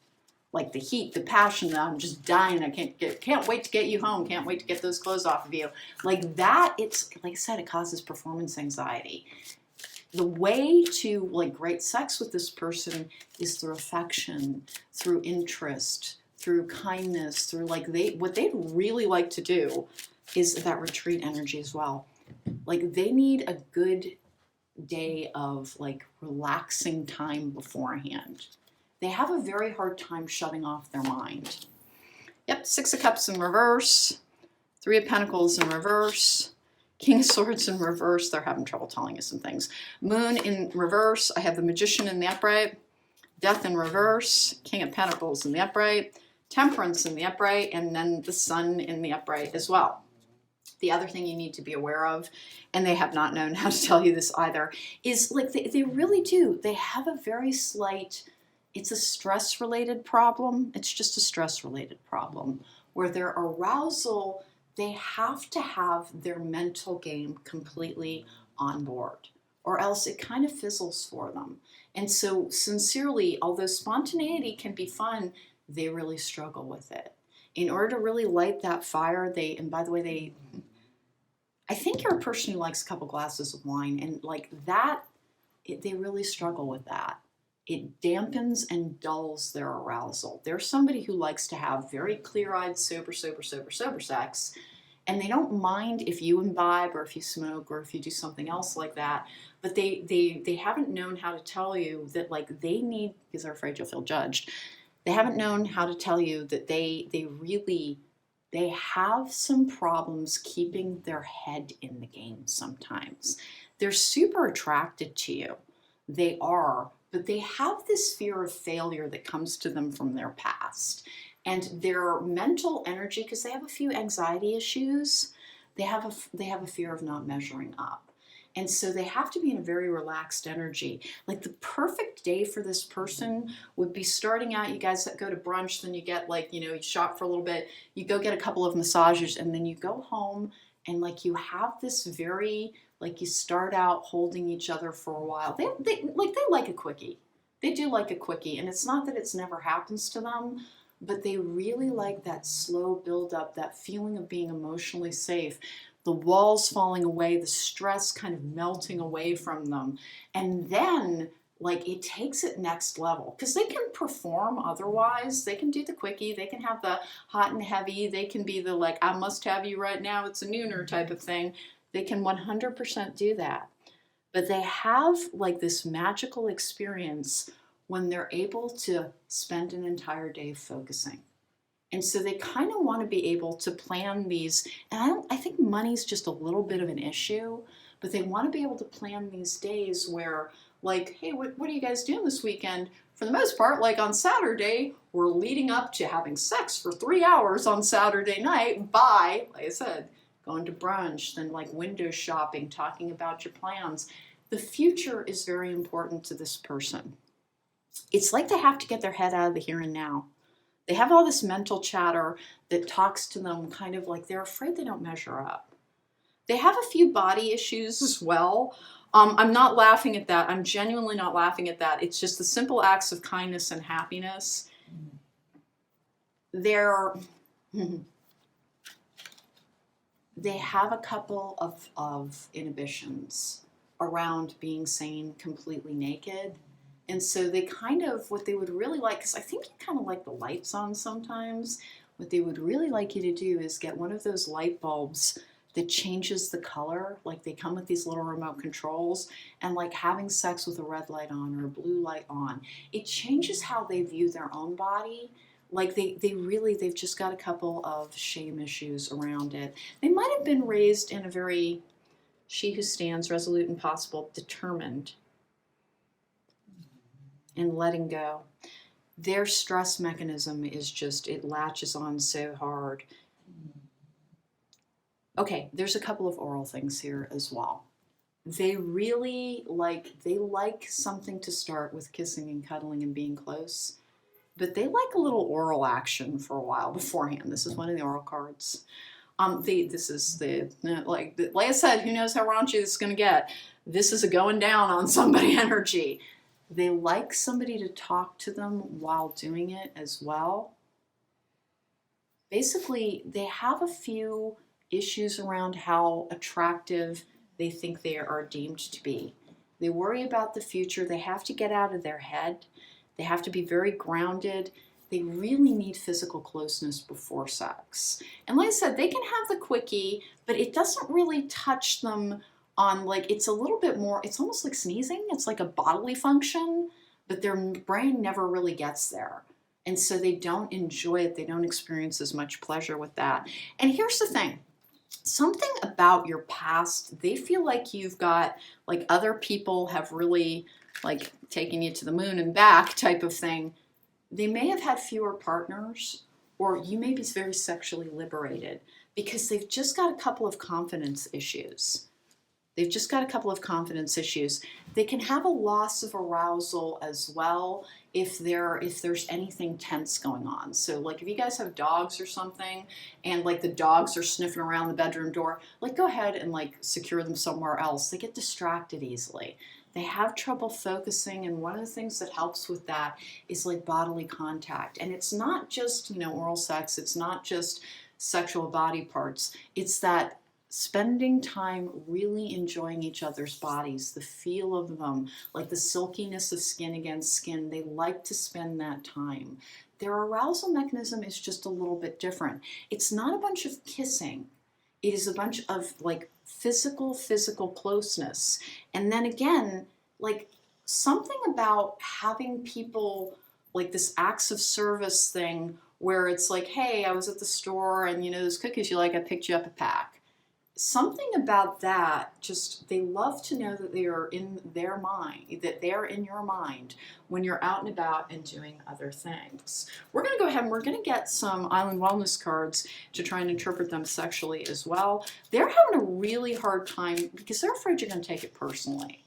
like the heat, the passion, I'm just dying, I can't wait to get you home, can't wait to get those clothes off of you. Like that, it's, like I said, it causes performance anxiety. The way to like great sex with this person is through affection, through interest, through kindness, through like what they'd really like to do is that retreat energy as well. Like they need a good day of like relaxing time beforehand. They have a very hard time shutting off their mind. Yep, 6 of Cups in reverse, 3 of Pentacles in reverse, King of Swords in reverse. They're having trouble telling you some things. Moon in reverse. I have the Magician in the upright, Death in reverse, King of Pentacles in the upright, Temperance in the upright, and then the Sun in the upright as well. The other thing you need to be aware of, and they have not known how to tell you this either, is like they really do. They have a very slight, it's a stress-related problem. It's just a stress-related problem where their arousal, they have to have their mental game completely on board, or else it kind of fizzles for them. And so sincerely, although spontaneity can be fun, they really struggle with it. In order to really light that fire, and by the way, I think you're a person who likes a couple glasses of wine, and like that, they really struggle with that. It dampens and dulls their arousal. They're somebody who likes to have very clear-eyed, sober sex, and they don't mind if you imbibe or if you smoke or if you do something else like that, but they haven't known how to tell you that like they need, because they're afraid you'll feel judged, they haven't known how to tell you that they have some problems keeping their head in the game sometimes. They're super attracted to you. They are, but they have this fear of failure that comes to them from their past. And their mental energy, because they have a few anxiety issues, they have a fear of not measuring up. And so they have to be in a very relaxed energy. Like the perfect day for this person would be starting out, you guys go to brunch, then you get like, you shop for a little bit, you go get a couple of massages, and then you go home and like you have this very, like you start out holding each other for a while. They like a quickie. They do like a quickie. And it's not that it's never happens to them, but they really like that slow build up, that feeling of being emotionally safe, the walls falling away, the stress kind of melting away from them. And then like it takes it next level because they can perform otherwise. They can do the quickie, they can have the hot and heavy, they can be the like, I must have you right now, it's a nooner type of thing. They can 100% do that. But they have like this magical experience when they're able to spend an entire day focusing. And so they kind of want to be able to plan these, and I think money's just a little bit of an issue, but they want to be able to plan these days where like, hey, what are you guys doing this weekend? For the most part, like on Saturday, we're leading up to having sex for 3 hours on Saturday night by, like I said, going to brunch, then like window shopping, talking about your plans. The future is very important to this person. It's like they have to get their head out of the here and now. They have all this mental chatter that talks to them kind of like they're afraid they don't measure up. They have a few body issues as well. I'm not laughing at that. I'm genuinely not laughing at that. It's just the simple acts of kindness and happiness. They have a couple of inhibitions around being sane completely naked. And so they kind of, what they would really like, because I think you kind of like the lights on sometimes, what they would really like you to do is get one of those light bulbs that changes the color. Like they come with these little remote controls, and like having sex with a red light on or a blue light on, it changes how they view their own body. Like they've just got a couple of shame issues around it. They might have been raised in a very, she who stands resolute and possible, determined, and letting go. Their stress mechanism is just, it latches on so hard. Okay, there's a couple of oral things here as well. They really like something to start with kissing and cuddling and being close, but they like a little oral action for a while beforehand. This is one of the oral cards. This is like I said, who knows how raunchy this is going to get. This is a going down on somebody energy. They like somebody to talk to them while doing it as well. Basically, they have a few issues around how attractive they think they are deemed to be. They worry about the future. They have to get out of their head. They have to be very grounded. They really need physical closeness before sex. And like I said, they can have the quickie, but it doesn't really touch them on, like, it's a little bit more, it's almost like sneezing. It's like a bodily function, but their brain never really gets there. And so they don't enjoy it. They don't experience as much pleasure with that. And here's the thing. Something about your past, they feel like you've got, like, other people have really, like, taken you to the moon and back type of thing. They may have had fewer partners, or you may be very sexually liberated because they've just got a couple of confidence issues. They've just got a couple of confidence issues. They can have a loss of arousal as well if there's anything tense going on. So, like, if you guys have dogs or something and, like, the dogs are sniffing around the bedroom door, like, go ahead and, like, secure them somewhere else. They get distracted easily. They have trouble focusing, and one of the things that helps with that is, like, bodily contact. And it's not just, oral sex. It's not just sexual body parts. It's that spending time really enjoying each other's bodies, the feel of them, like the silkiness of skin against skin. They like to spend that time. Their arousal mechanism is just a little bit different. It's not a bunch of kissing. It is a bunch of, like, physical closeness. And then again, like, something about having people, like, this acts of service thing where it's like, hey, I was at the store and, those cookies you like, I picked you up a pack. Something about that, just, they love to know that they are in their mind, that they're in your mind when you're out and about and doing other things. We're going to go ahead and we're going to get some Island Wellness cards to try and interpret them sexually as well. They're having a really hard time because they're afraid you're going to take it personally.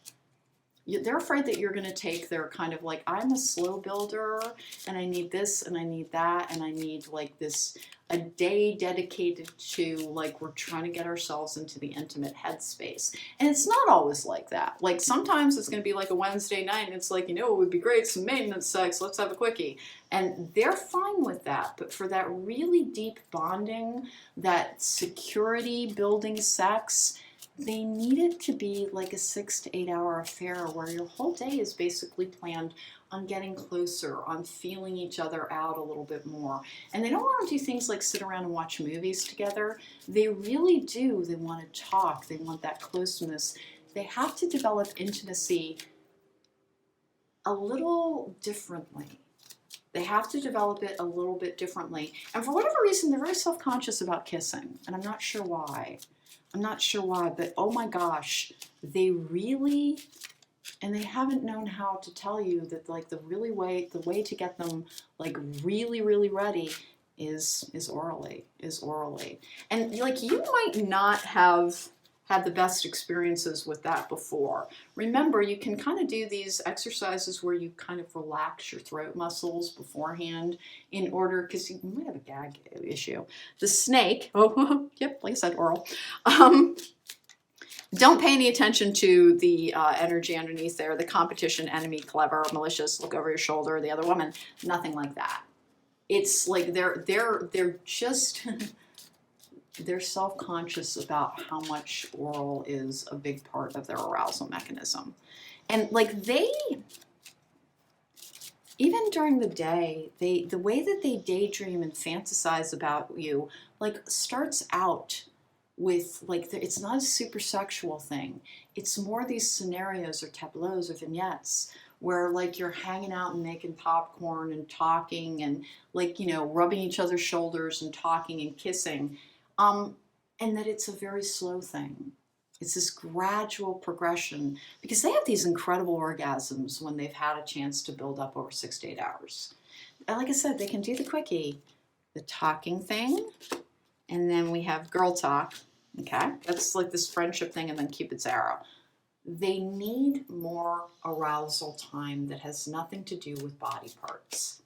They're afraid that you're going to take their kind of, like, I'm a slow builder and I need this and I need that and I need, like, this, a day dedicated to, like, we're trying to get ourselves into the intimate headspace. And it's not always like that. Like, sometimes it's going to be like a Wednesday night and it's like, it would be great, some maintenance sex, let's have a quickie. And they're fine with that. But for that really deep bonding, that security building sex, they need it to be like a 6 to 8 hour affair where your whole day is basically planned on getting closer, on feeling each other out a little bit more. And they don't want to do things like sit around and watch movies together. They really do. They want to talk. They want that closeness. They have to develop intimacy a little differently. They have to develop it a little bit differently. And for whatever reason, they're very self-conscious about kissing. And I'm not sure why. But oh my gosh, they really, and they haven't known how to tell you that, like, the way to get them, like, really, really ready is orally. And, like, you might not have had the best experiences with that before. Remember, you can kind of do these exercises where you kind of relax your throat muscles beforehand in order, because you might have a gag issue. The snake, yep, like I said, oral. Don't pay any attention to the energy underneath there, the competition, enemy, clever, malicious, look over your shoulder, the other woman, nothing like that. It's like they're just... they're self-conscious about how much oral is a big part of their arousal mechanism. And, like, they, even during the day, the way that they daydream and fantasize about you, like, starts out with, like, it's not a super sexual thing. It's more these scenarios or tableaus or vignettes where, like, you're hanging out and making popcorn and talking and, like, rubbing each other's shoulders and talking and kissing. And that it's a very slow thing. It's this gradual progression because they have these incredible orgasms when they've had a chance to build up over 6 to 8 hours. And like I said, they can do the quickie, the talking thing, and then we have girl talk, okay? That's like this friendship thing, and then Cupid's arrow. They need more arousal time that has nothing to do with body parts.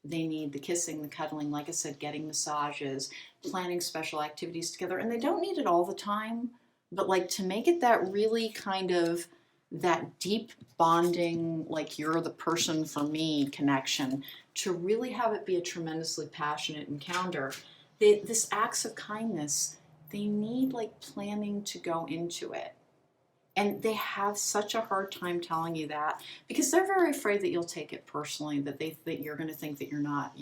They need the kissing, the cuddling, like I said, getting massages, planning special activities together. And they don't need it all the time, but, like, to make it that really kind of that deep bonding, like you're the person for me connection, to really have it be a tremendously passionate encounter. This acts of kindness, they need like planning to go into it. And they have such a hard time telling you that because they're very afraid that you'll take it personally, that you're going to think that you're not,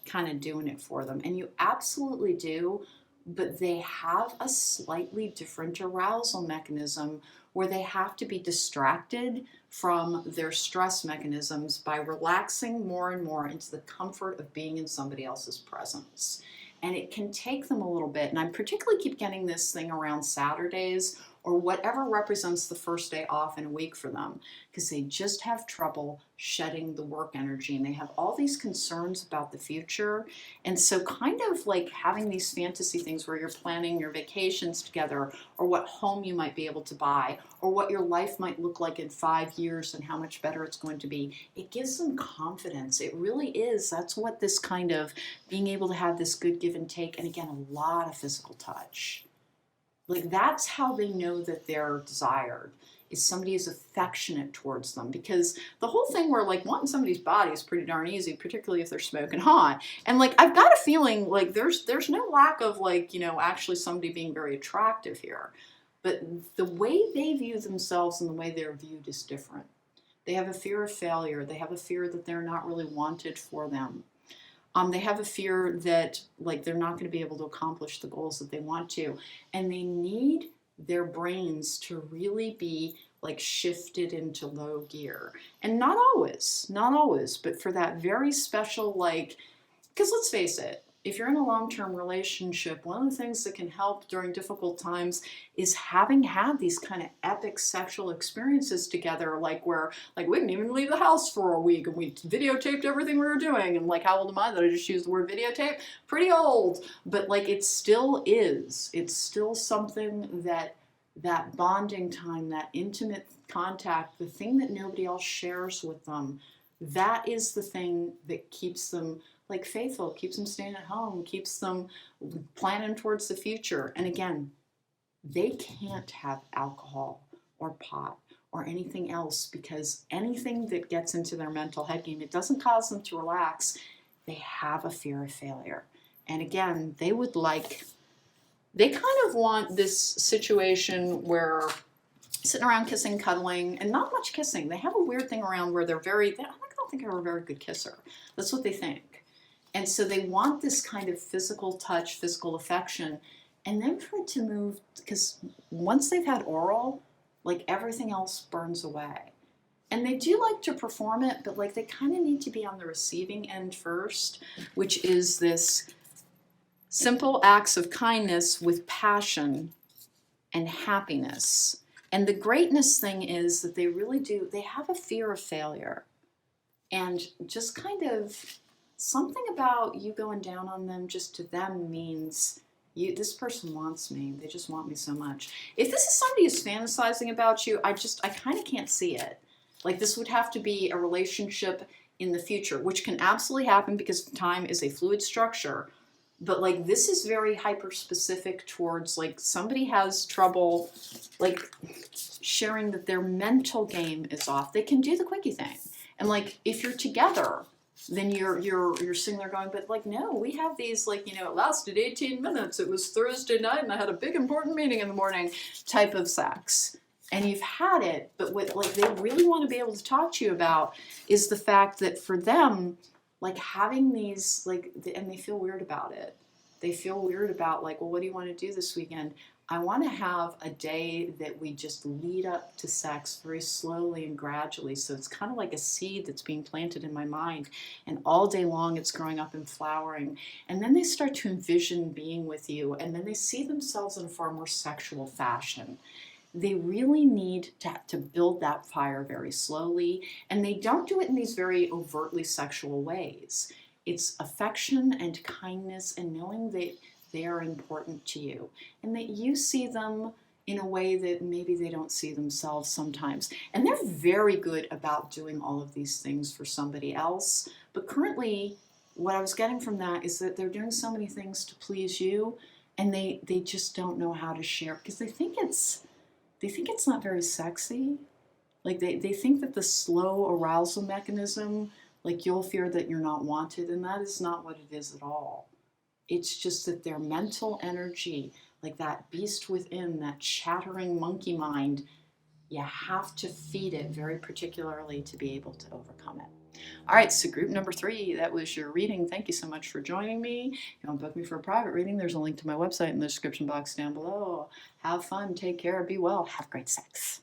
kind of doing it for them. And you absolutely do, but they have a slightly different arousal mechanism where they have to be distracted from their stress mechanisms by relaxing more and more into the comfort of being in somebody else's presence. And it can take them a little bit. And I particularly keep getting this thing around Saturdays or whatever represents the first day off in a week for them, because they just have trouble shedding the work energy and they have all these concerns about the future. And so kind of like having these fantasy things where you're planning your vacations together, or what home you might be able to buy, or what your life might look like in 5 years and how much better it's going to be, it gives them confidence. It really is. That's what this kind of being able to have this good give and take, and again, a lot of physical touch. Like that's how they know that they're desired, is somebody is affectionate towards them. Because the whole thing where like wanting somebody's body is pretty darn easy, particularly if they're smoking hot. And like I've got a feeling like there's no lack of like, actually somebody being very attractive here. But the way they view themselves and the way they're viewed is different. They have a fear of failure. They have a fear that they're not really wanted for them. They have a fear that like they're not going to be able to accomplish the goals that they want to, and they need their brains to really be like shifted into low gear. And not always, but for that very special, like, because let's face it, if you're in a long-term relationship, one of the things that can help during difficult times is having had these kind of epic sexual experiences together, like where like we didn't even leave the house for a week and we videotaped everything we were doing. And like, how old am I that I just used the word videotape? Pretty old, but like it still is. It's still something that bonding time, that intimate contact, the thing that nobody else shares with them, that is the thing that keeps them like faithful, keeps them staying at home, keeps them planning towards the future. And again, they can't have alcohol or pot or anything else, because anything that gets into their mental head game, it doesn't cause them to relax. They have a fear of failure. And again, they kind of want this situation where sitting around kissing, cuddling, and not much kissing. They have a weird thing around where I don't think they're a very good kisser. That's what they think. And so they want this kind of physical touch, physical affection, and then for it to move, because once they've had oral, like everything else burns away. And they do like to perform it, but like they kind of need to be on the receiving end first, which is this simple acts of kindness with passion and happiness. And the greatness thing is that they have a fear of failure. And just kind of something about you going down on them just to them means this person wants me. They just want me so much. If this is somebody who's fantasizing about you, I kind of can't see it. Like this would have to be a relationship in the future, which can absolutely happen because time is a fluid structure. But like this is very hyper specific towards like somebody has trouble like sharing that their mental game is off. They can do the quickie thing. And like if you're together, then you're sitting there going, but like no, we have these like, it lasted 18 minutes. It was Thursday night and I had a big important meeting in the morning type of sex. And you've had it, but what like they really want to be able to talk to you about is the fact that for them, like having these like, and they feel weird about it. They feel weird about like, well, what do you want to do this weekend? I want to have a day that we just lead up to sex very slowly and gradually. So it's kind of like a seed that's being planted in my mind. And all day long it's growing up and flowering. And then they start to envision being with you. And then they see themselves in a far more sexual fashion. They really need to build that fire very slowly. And they don't do it in these very overtly sexual ways. It's affection and kindness and knowing that they are important to you and that you see them in a way that maybe they don't see themselves sometimes. And they're very good about doing all of these things for somebody else. But currently, what I was getting from that is that they're doing so many things to please you, and they just don't know how to share because they think it's not very sexy. Like they think that the slow arousal mechanism, like you'll fear that you're not wanted, and that is not what it is at all. It's just that their mental energy, like that beast within, that chattering monkey mind, you have to feed it very particularly to be able to overcome it. All right, so group number 3, that was your reading. Thank you so much for joining me. If you want to book me for a private reading, there's a link to my website in the description box down below. Have fun, take care, be well, have great sex.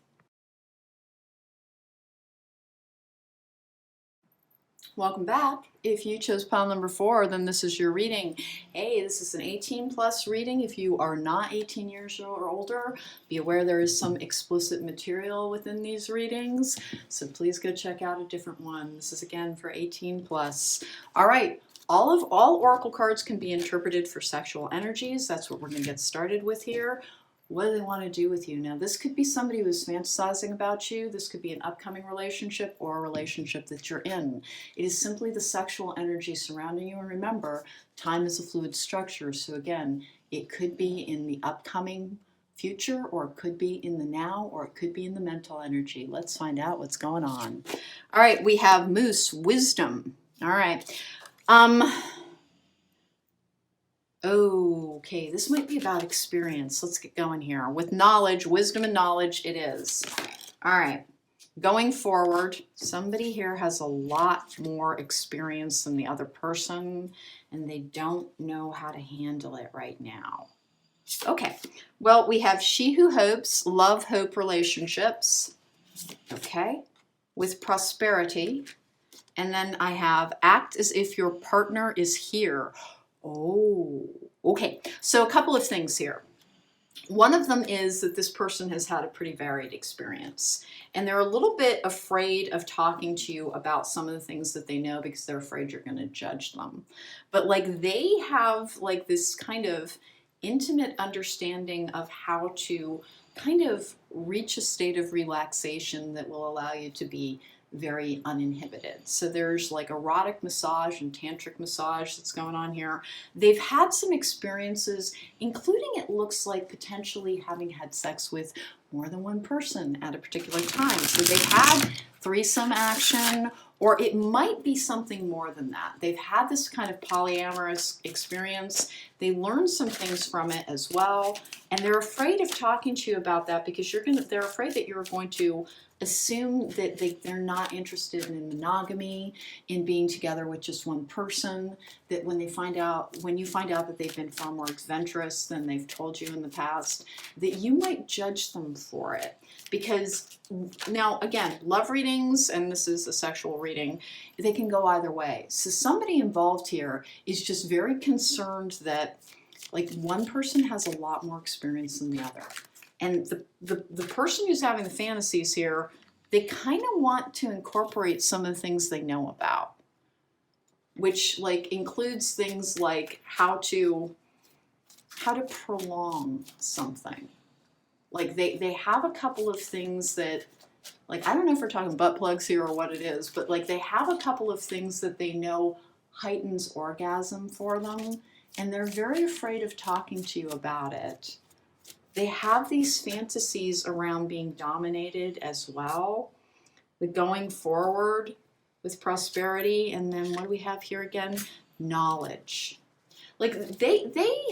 Welcome back. If you chose pile number 4, then this is your reading. Hey, this is an 18+ reading. If you are not 18 years or older, be aware there is some explicit material within these readings, so please go check out a different one. This is again for 18+. All right, all oracle cards can be interpreted for sexual energies. That's what we're going to get started with here. What do they want to do with you? Now, this could be somebody who's fantasizing about you. This could be an upcoming relationship or a relationship that you're in. It is simply the sexual energy surrounding you. And remember, time is a fluid structure. So again, it could be in the upcoming future, or it could be in the now, or it could be in the mental energy. Let's find out what's going on. All right, we have Moose, wisdom. All right. Okay, this might be about experience. Let's get going here. With knowledge, wisdom and knowledge, it is. All right, going forward, somebody here has a lot more experience than the other person, and they don't know how to handle it right now. Okay, well, we have she who hopes, love, hope, relationships. Okay, with prosperity. And then I have act as if your partner is here. Oh, okay. So a couple of things here. One of them is that this person has had a pretty varied experience, and they're a little bit afraid of talking to you about some of the things that they know because they're afraid you're going to judge them. But like they have like this kind of intimate understanding of how to kind of reach a state of relaxation that will allow you to be very uninhibited. So there's like erotic massage and tantric massage that's going on here. They've had some experiences, including it looks like potentially having had sex with more than one person at a particular time. So they've had threesome action, or it might be something more than that. They've had this kind of polyamorous experience. They learned some things from it as well, and they're afraid of talking to you about that because they're afraid that you're going to assume that they're not interested in monogamy, in being together with just one person, that when you find out that they've been far more adventurous than they've told you in the past, that you might judge them for it. Because now, again, love readings, and this is a sexual reading, they can go either way. So somebody involved here is just very concerned that like one person has a lot more experience than the other. And the person who's having the fantasies here, they kind of want to incorporate some of the things they know about, which like includes things like how to prolong something. Like they have a couple of things that, like, I don't know if we're talking butt plugs here or what it is, but like they have a couple of things that they know heightens orgasm for them, and they're very afraid of talking to you about it. They have these fantasies around being dominated as well. The going forward with prosperity, and then what do we have here again? Knowledge. Like they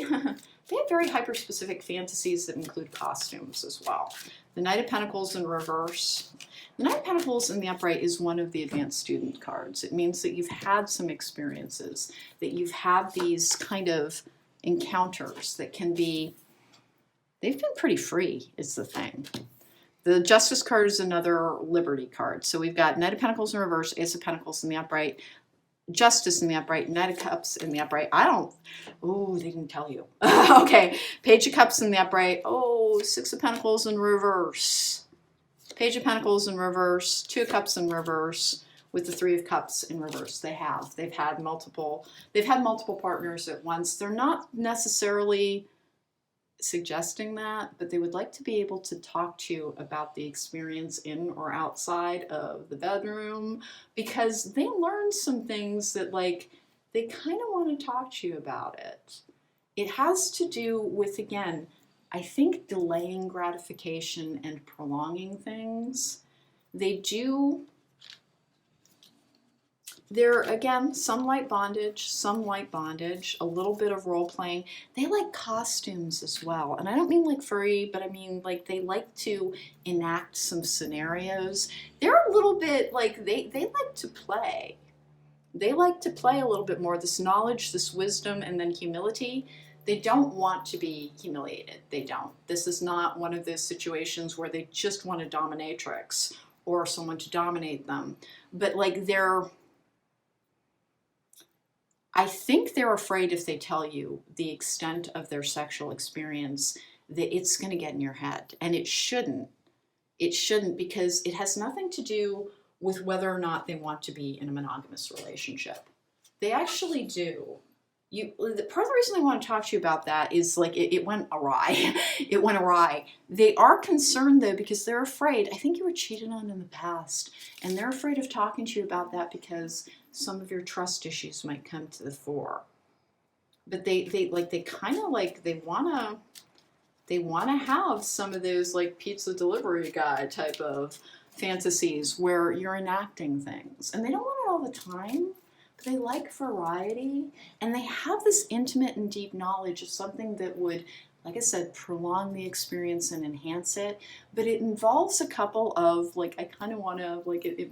have very hyper-specific fantasies that include costumes as well. The Knight of Pentacles in reverse. The Knight of Pentacles in the upright is one of the advanced student cards. It means that you've had some experiences, that you've had these kind of encounters that can be, they've been pretty free, is the thing. The Justice card is another liberty card. So we've got Knight of Pentacles in reverse, Ace of Pentacles in the upright, Justice in the upright, Knight of Cups in the upright. They didn't tell you. Okay, Page of Cups in the upright. Oh, Six of Pentacles in reverse. Page of Pentacles in reverse, Two of Cups in reverse, with the Three of Cups in reverse. They've had multiple partners at once. They're not necessarily suggesting that, but they would like to be able to talk to you about the experience in or outside of the bedroom, because they learned some things that like they kind of want to talk to you about it. It has to do with, again, I think delaying gratification and prolonging things. They do, there again, some light bondage, a little bit of role playing. They like costumes as well. And I don't mean like furry, but I mean like they like to enact some scenarios. They're a little bit like they like to play. They like to play a little bit more. This knowledge, this wisdom, and then humility. They don't want to be humiliated. They don't. This is not one of those situations where they just want a dominatrix or someone to dominate them. But like I think they're afraid if they tell you the extent of their sexual experience that it's going to get in your head. And it shouldn't. It shouldn't, because it has nothing to do with whether or not they want to be in a monogamous relationship. They actually do. Part of the reason I want to talk to you about that is like it went awry. It went awry. They are concerned though because they're afraid. I think you were cheated on in the past, and they're afraid of talking to you about that because some of your trust issues might come to the fore. But they kind of like they wanna have some of those like pizza delivery guy type of fantasies where you're enacting things, and they don't want it all the time. They like variety, and they have this intimate and deep knowledge of something that would, like I said, prolong the experience and enhance it. But it involves a couple of, like, I kind of want to, like, it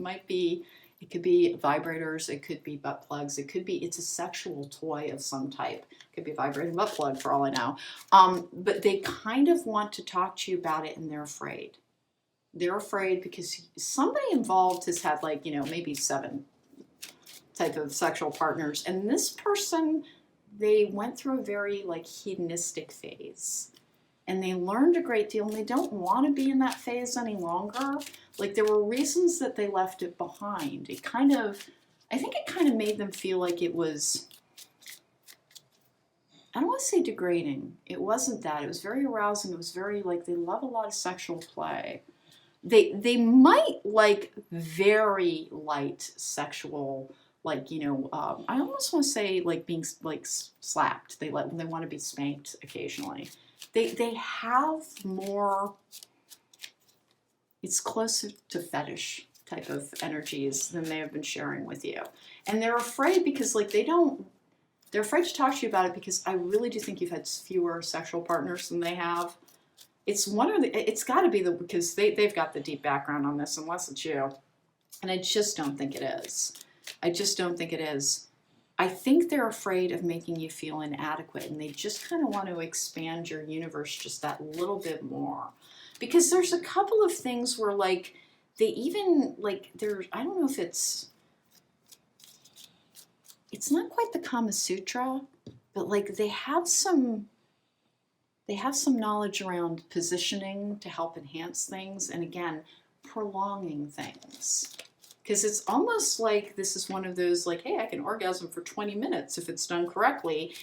could be vibrators, it could be butt plugs, it's a sexual toy of some type. It could be a vibrating butt plug for all I know. But they kind of want to talk to you about it, and they're afraid. They're afraid because somebody involved has had, like, maybe 7 type of sexual partners, and this person, they went through a very like hedonistic phase, and they learned a great deal, and they don't want to be in that phase any longer. Like there were reasons that they left it behind. I think it kind of made them feel like it was, I don't want to say degrading. It wasn't that. It was very arousing. It was very like they love a lot of sexual play. They might like very light sexual, like, I almost want to say like being like slapped. They want to be spanked occasionally. They have more, it's closer to fetish type of energies than they have been sharing with you. And they're afraid because like they're afraid to talk to you about it because I really do think you've had fewer sexual partners than they have. It's got to be because they've got the deep background on this, unless it's you. And I just don't think it is. I think they're afraid of making you feel inadequate, and they just kind of want to expand your universe just that little bit more. Because there's a couple of things where like they even like I don't know if it's not quite the Kama Sutra, but like they have some knowledge around positioning to help enhance things, and again, prolonging things. Because it's almost like this is one of those like, hey, I can orgasm for 20 minutes if it's done correctly.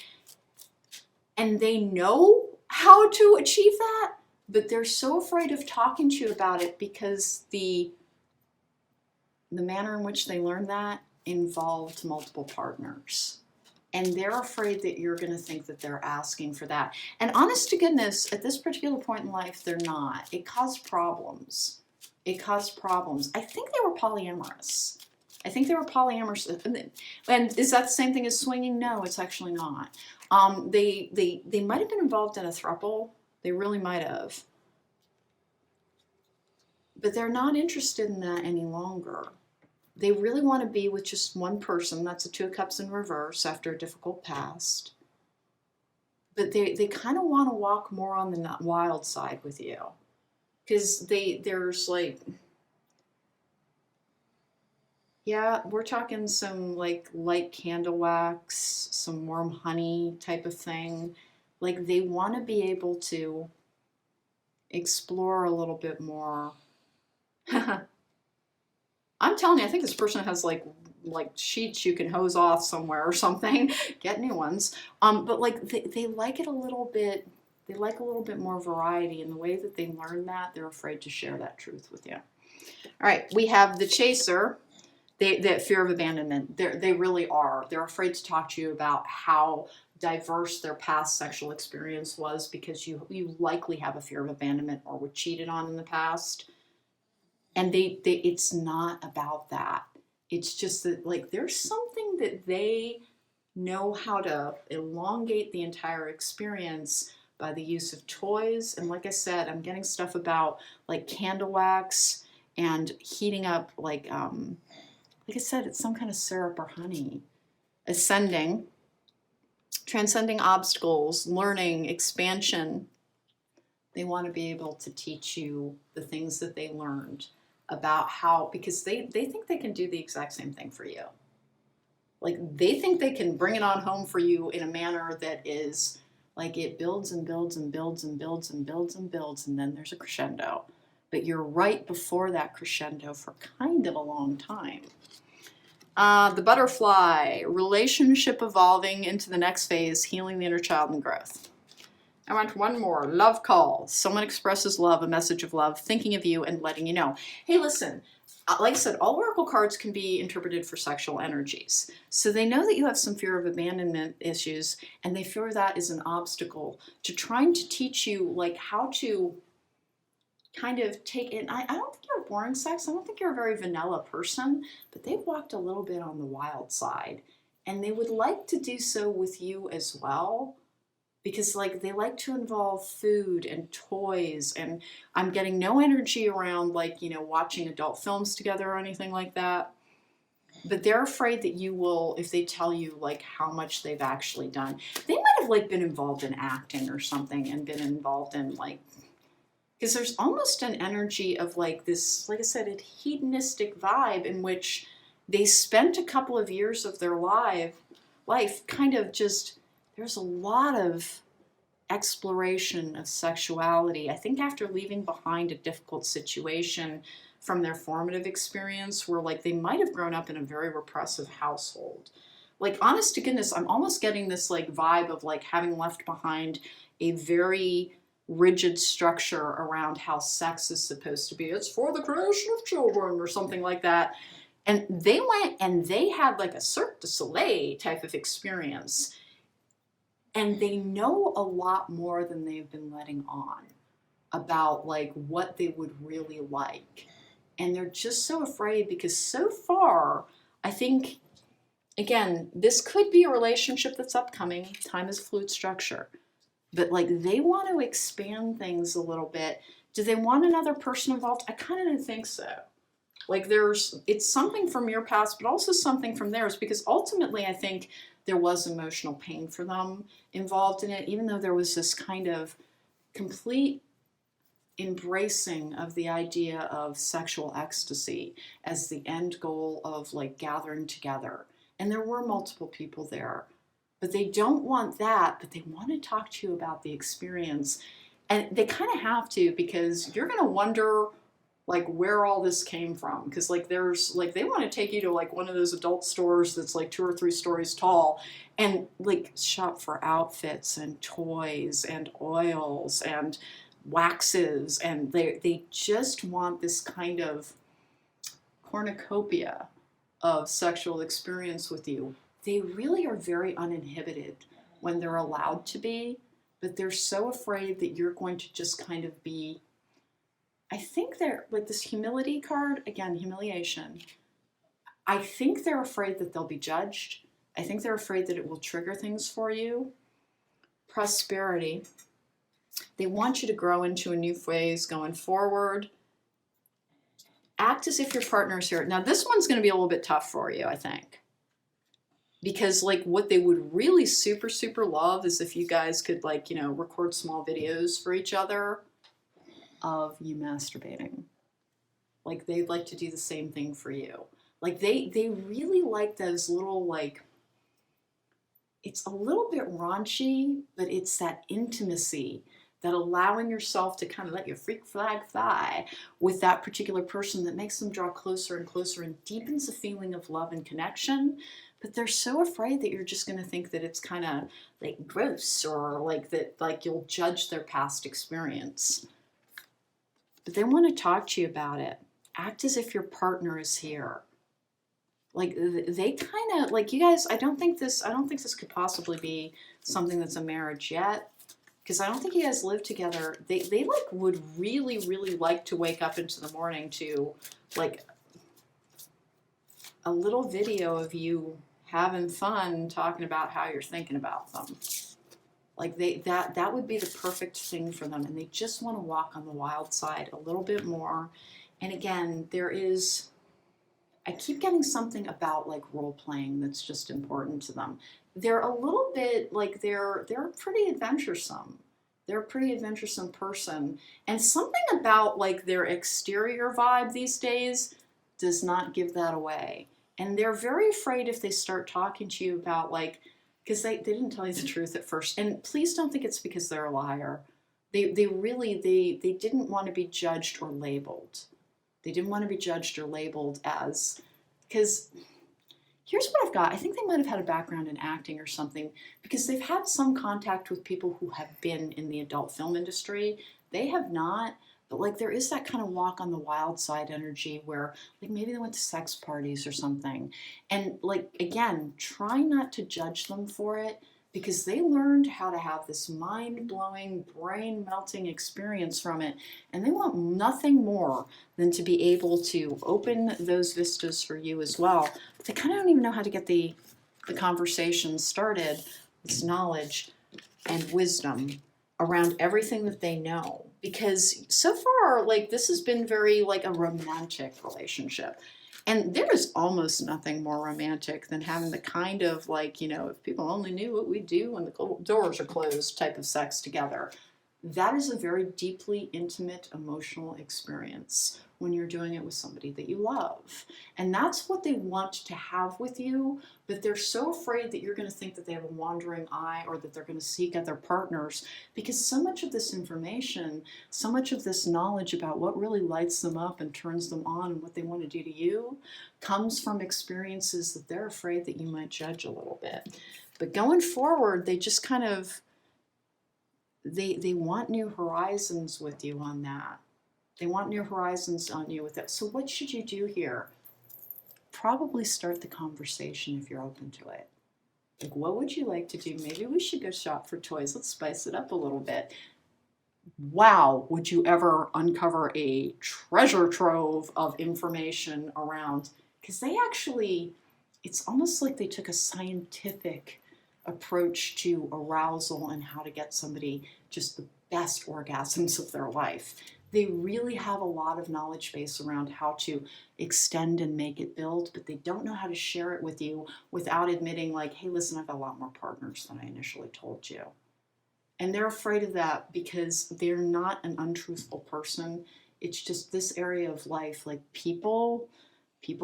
And they know how to achieve that, but they're so afraid of talking to you about it because the manner in which they learn that involved multiple partners. And they're afraid that you're going to think that they're asking for that. And honest to goodness, at this particular point in life, they're not. It caused problems. I think they were polyamorous. And is that the same thing as swinging? No, it's actually not. They might have been involved in a throuple. They really might have. But they're not interested in that any longer. They really want to be with just one person. That's a 2 of Cups in reverse after a difficult past. But they kind of want to walk more on the wild side with you. Because there's like, yeah, we're talking some like light candle wax, some warm honey type of thing. Like they want to be able to explore a little bit more. I'm telling you, I think this person has like sheets you can hose off somewhere or something. Get new ones. But like they like it a little bit. They like a little bit more variety, and the way that they learn that, they're afraid to share that truth with you. All right, we have the chaser. That fear of abandonment. They really are. They're afraid to talk to you about how diverse their past sexual experience was because you likely have a fear of abandonment or were cheated on in the past. And it's not about that. It's just that like there's something that they know how to elongate the entire experience by the use of toys. And like I said, I'm getting stuff about like candle wax and heating up like I said, it's some kind of syrup or honey. Ascending, transcending obstacles, learning, expansion. They want to be able to teach you the things that they learned about how, because they think they can do the exact same thing for you. Like they think they can bring it on home for you in a manner that is like it builds and builds and builds and builds and builds and builds, and then there's a crescendo. But you're right before that crescendo for kind of a long time. The butterfly, relationship evolving into the next phase, healing the inner child and growth. I want one more. Love call. Someone expresses love, a message of love, thinking of you and letting you know. Hey, listen, like I said, all oracle cards can be interpreted for sexual energies. So they know that you have some fear of abandonment issues, and they fear that is an obstacle to trying to teach you like how to kind of take it. I don't think you're boring sex. I don't think you're a very vanilla person, but they've walked a little bit on the wild side, and they would like to do so with you as well. Because like they like to involve food and toys, and I'm getting no energy around like, you know, watching adult films together or anything like that. But they're afraid that you will, if they tell you like how much they've actually done. They might have like been involved in acting or something and been involved in like, because there's almost an energy of like this, like I said, a hedonistic vibe in which they spent a couple of years of their life kind of just, there's a lot of exploration of sexuality. I think after leaving behind a difficult situation from their formative experience where like they might have grown up in a very repressive household. Like honest to goodness, I'm almost getting this like vibe of like having left behind a very rigid structure around how sex is supposed to be. It's for the creation of children or something like that. And they went and they had like a Cirque du Soleil type of experience. And they know a lot more than they've been letting on about like what they would really like. And they're just so afraid because so far, I think, again, this could be a relationship that's upcoming. Time is a fluid structure. But like they want to expand things a little bit. Do they want another person involved? I kind of don't think so. Like it's something from your past, but also something from theirs, because ultimately I think there was emotional pain for them involved in it, even though there was this kind of complete embracing of the idea of sexual ecstasy as the end goal of like gathering together. And there were multiple people there, but they don't want that, but they want to talk to you about the experience. And they kind of have to, because you're going to wonder like where all this came from, because like there's like they want to take you to like one of those adult stores that's like 2 or 3 stories tall and like shop for outfits and toys and oils and waxes, and they just want this kind of cornucopia of sexual experience with you. They really are very uninhibited when they're allowed to be, but they're so afraid that you're going to just kind of be, I think they're like this humility card, again, humiliation. I think they're afraid that they'll be judged. I think they're afraid that it will trigger things for you. Prosperity. They want you to grow into a new phase going forward. Act as if your partner's here. Now this one's going to be a little bit tough for you, I think. Because like what they would really super, super love is if you guys could like, you know, record small videos for each other of you masturbating. Like they'd like to do the same thing for you. Like they really like those little like, it's a little bit raunchy, but it's that intimacy, that allowing yourself to kind of let your freak flag fly with that particular person that makes them draw closer and closer and deepens the feeling of love and connection. But they're so afraid that you're just going to think that it's kind of like gross or like that, like you'll judge their past experience. But they want to talk to you about it. Act as if your partner is here. Like they kind of like you guys. I don't think this could possibly be something that's a marriage yet. because I don't think you guys live together. They like would really, really like to wake up into the morning to like a little video of you having fun talking about how you're thinking about them. Like that would be the perfect thing for them, and they just want to walk on the wild side a little bit more. And again, I keep getting something about like role playing that's just important to them. They're a little bit like they're pretty adventuresome. They're a pretty adventuresome person, and something about like their exterior vibe these days does not give that away. And they're very afraid if they start talking to you about like, because they didn't tell you the truth at first. And please don't think it's because they're a liar. They really they didn't want to be judged or labeled. They didn't want to be judged or labeled as, because here's what I've got. I think they might have had a background in acting or something, because they've had some contact with people who have been in the adult film industry. They have not, but like there is that kind of walk on the wild side energy where like maybe they went to sex parties or something. And like, again, try not to judge them for it, because they learned how to have this mind-blowing, brain-melting experience from it, and they want nothing more than to be able to open those vistas for you as well. But they kind of don't even know how to get the conversation started, this knowledge and wisdom around everything that they know. Because so far, like, this has been very like a romantic relationship. And there is almost nothing more romantic than having the kind of like, you know, if people only knew what we do when the doors are closed type of sex together. That is a very deeply intimate, emotional experience when you're doing it with somebody that you love. And that's what they want to have with you, but they're so afraid that you're going to think that they have a wandering eye or that they're going to seek other partners, because so much of this information, so much of this knowledge about what really lights them up and turns them on and what they want to do to you comes from experiences that they're afraid that you might judge a little bit. But going forward, they just kind of, they want new horizons with you on that. They want new horizons on you with that. So what should you do here? Probably start the conversation if you're open to it. Like, what would you like to do? Maybe we should go shop for toys. Let's spice it up a little bit. Wow, would you ever uncover a treasure trove of information around? Because they actually, it's almost like they took a scientific approach to arousal and how to get somebody just the best orgasms of their life. They really have a lot of knowledge base around how to extend and make it build, but they don't know how to share it with you without admitting like, hey, listen, I've got a lot more partners than I initially told you. And they're afraid of that because they're not an untruthful person. It's just this area of life, like people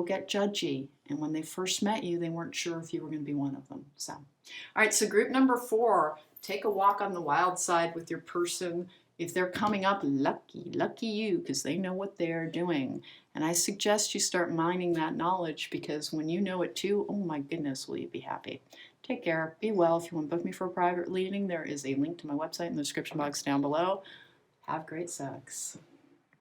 get judgy. And when they first met you, they weren't sure if you were going to be one of them. So, all right, so group number 4, take a walk on the wild side with your person. If they're coming up, lucky you, because they know what they're doing. And I suggest you start mining that knowledge, because when you know it too, oh my goodness, will you be happy. Take care. Be well. If you want to book me for a private reading, there is a link to my website in the description box down below. Have great sex.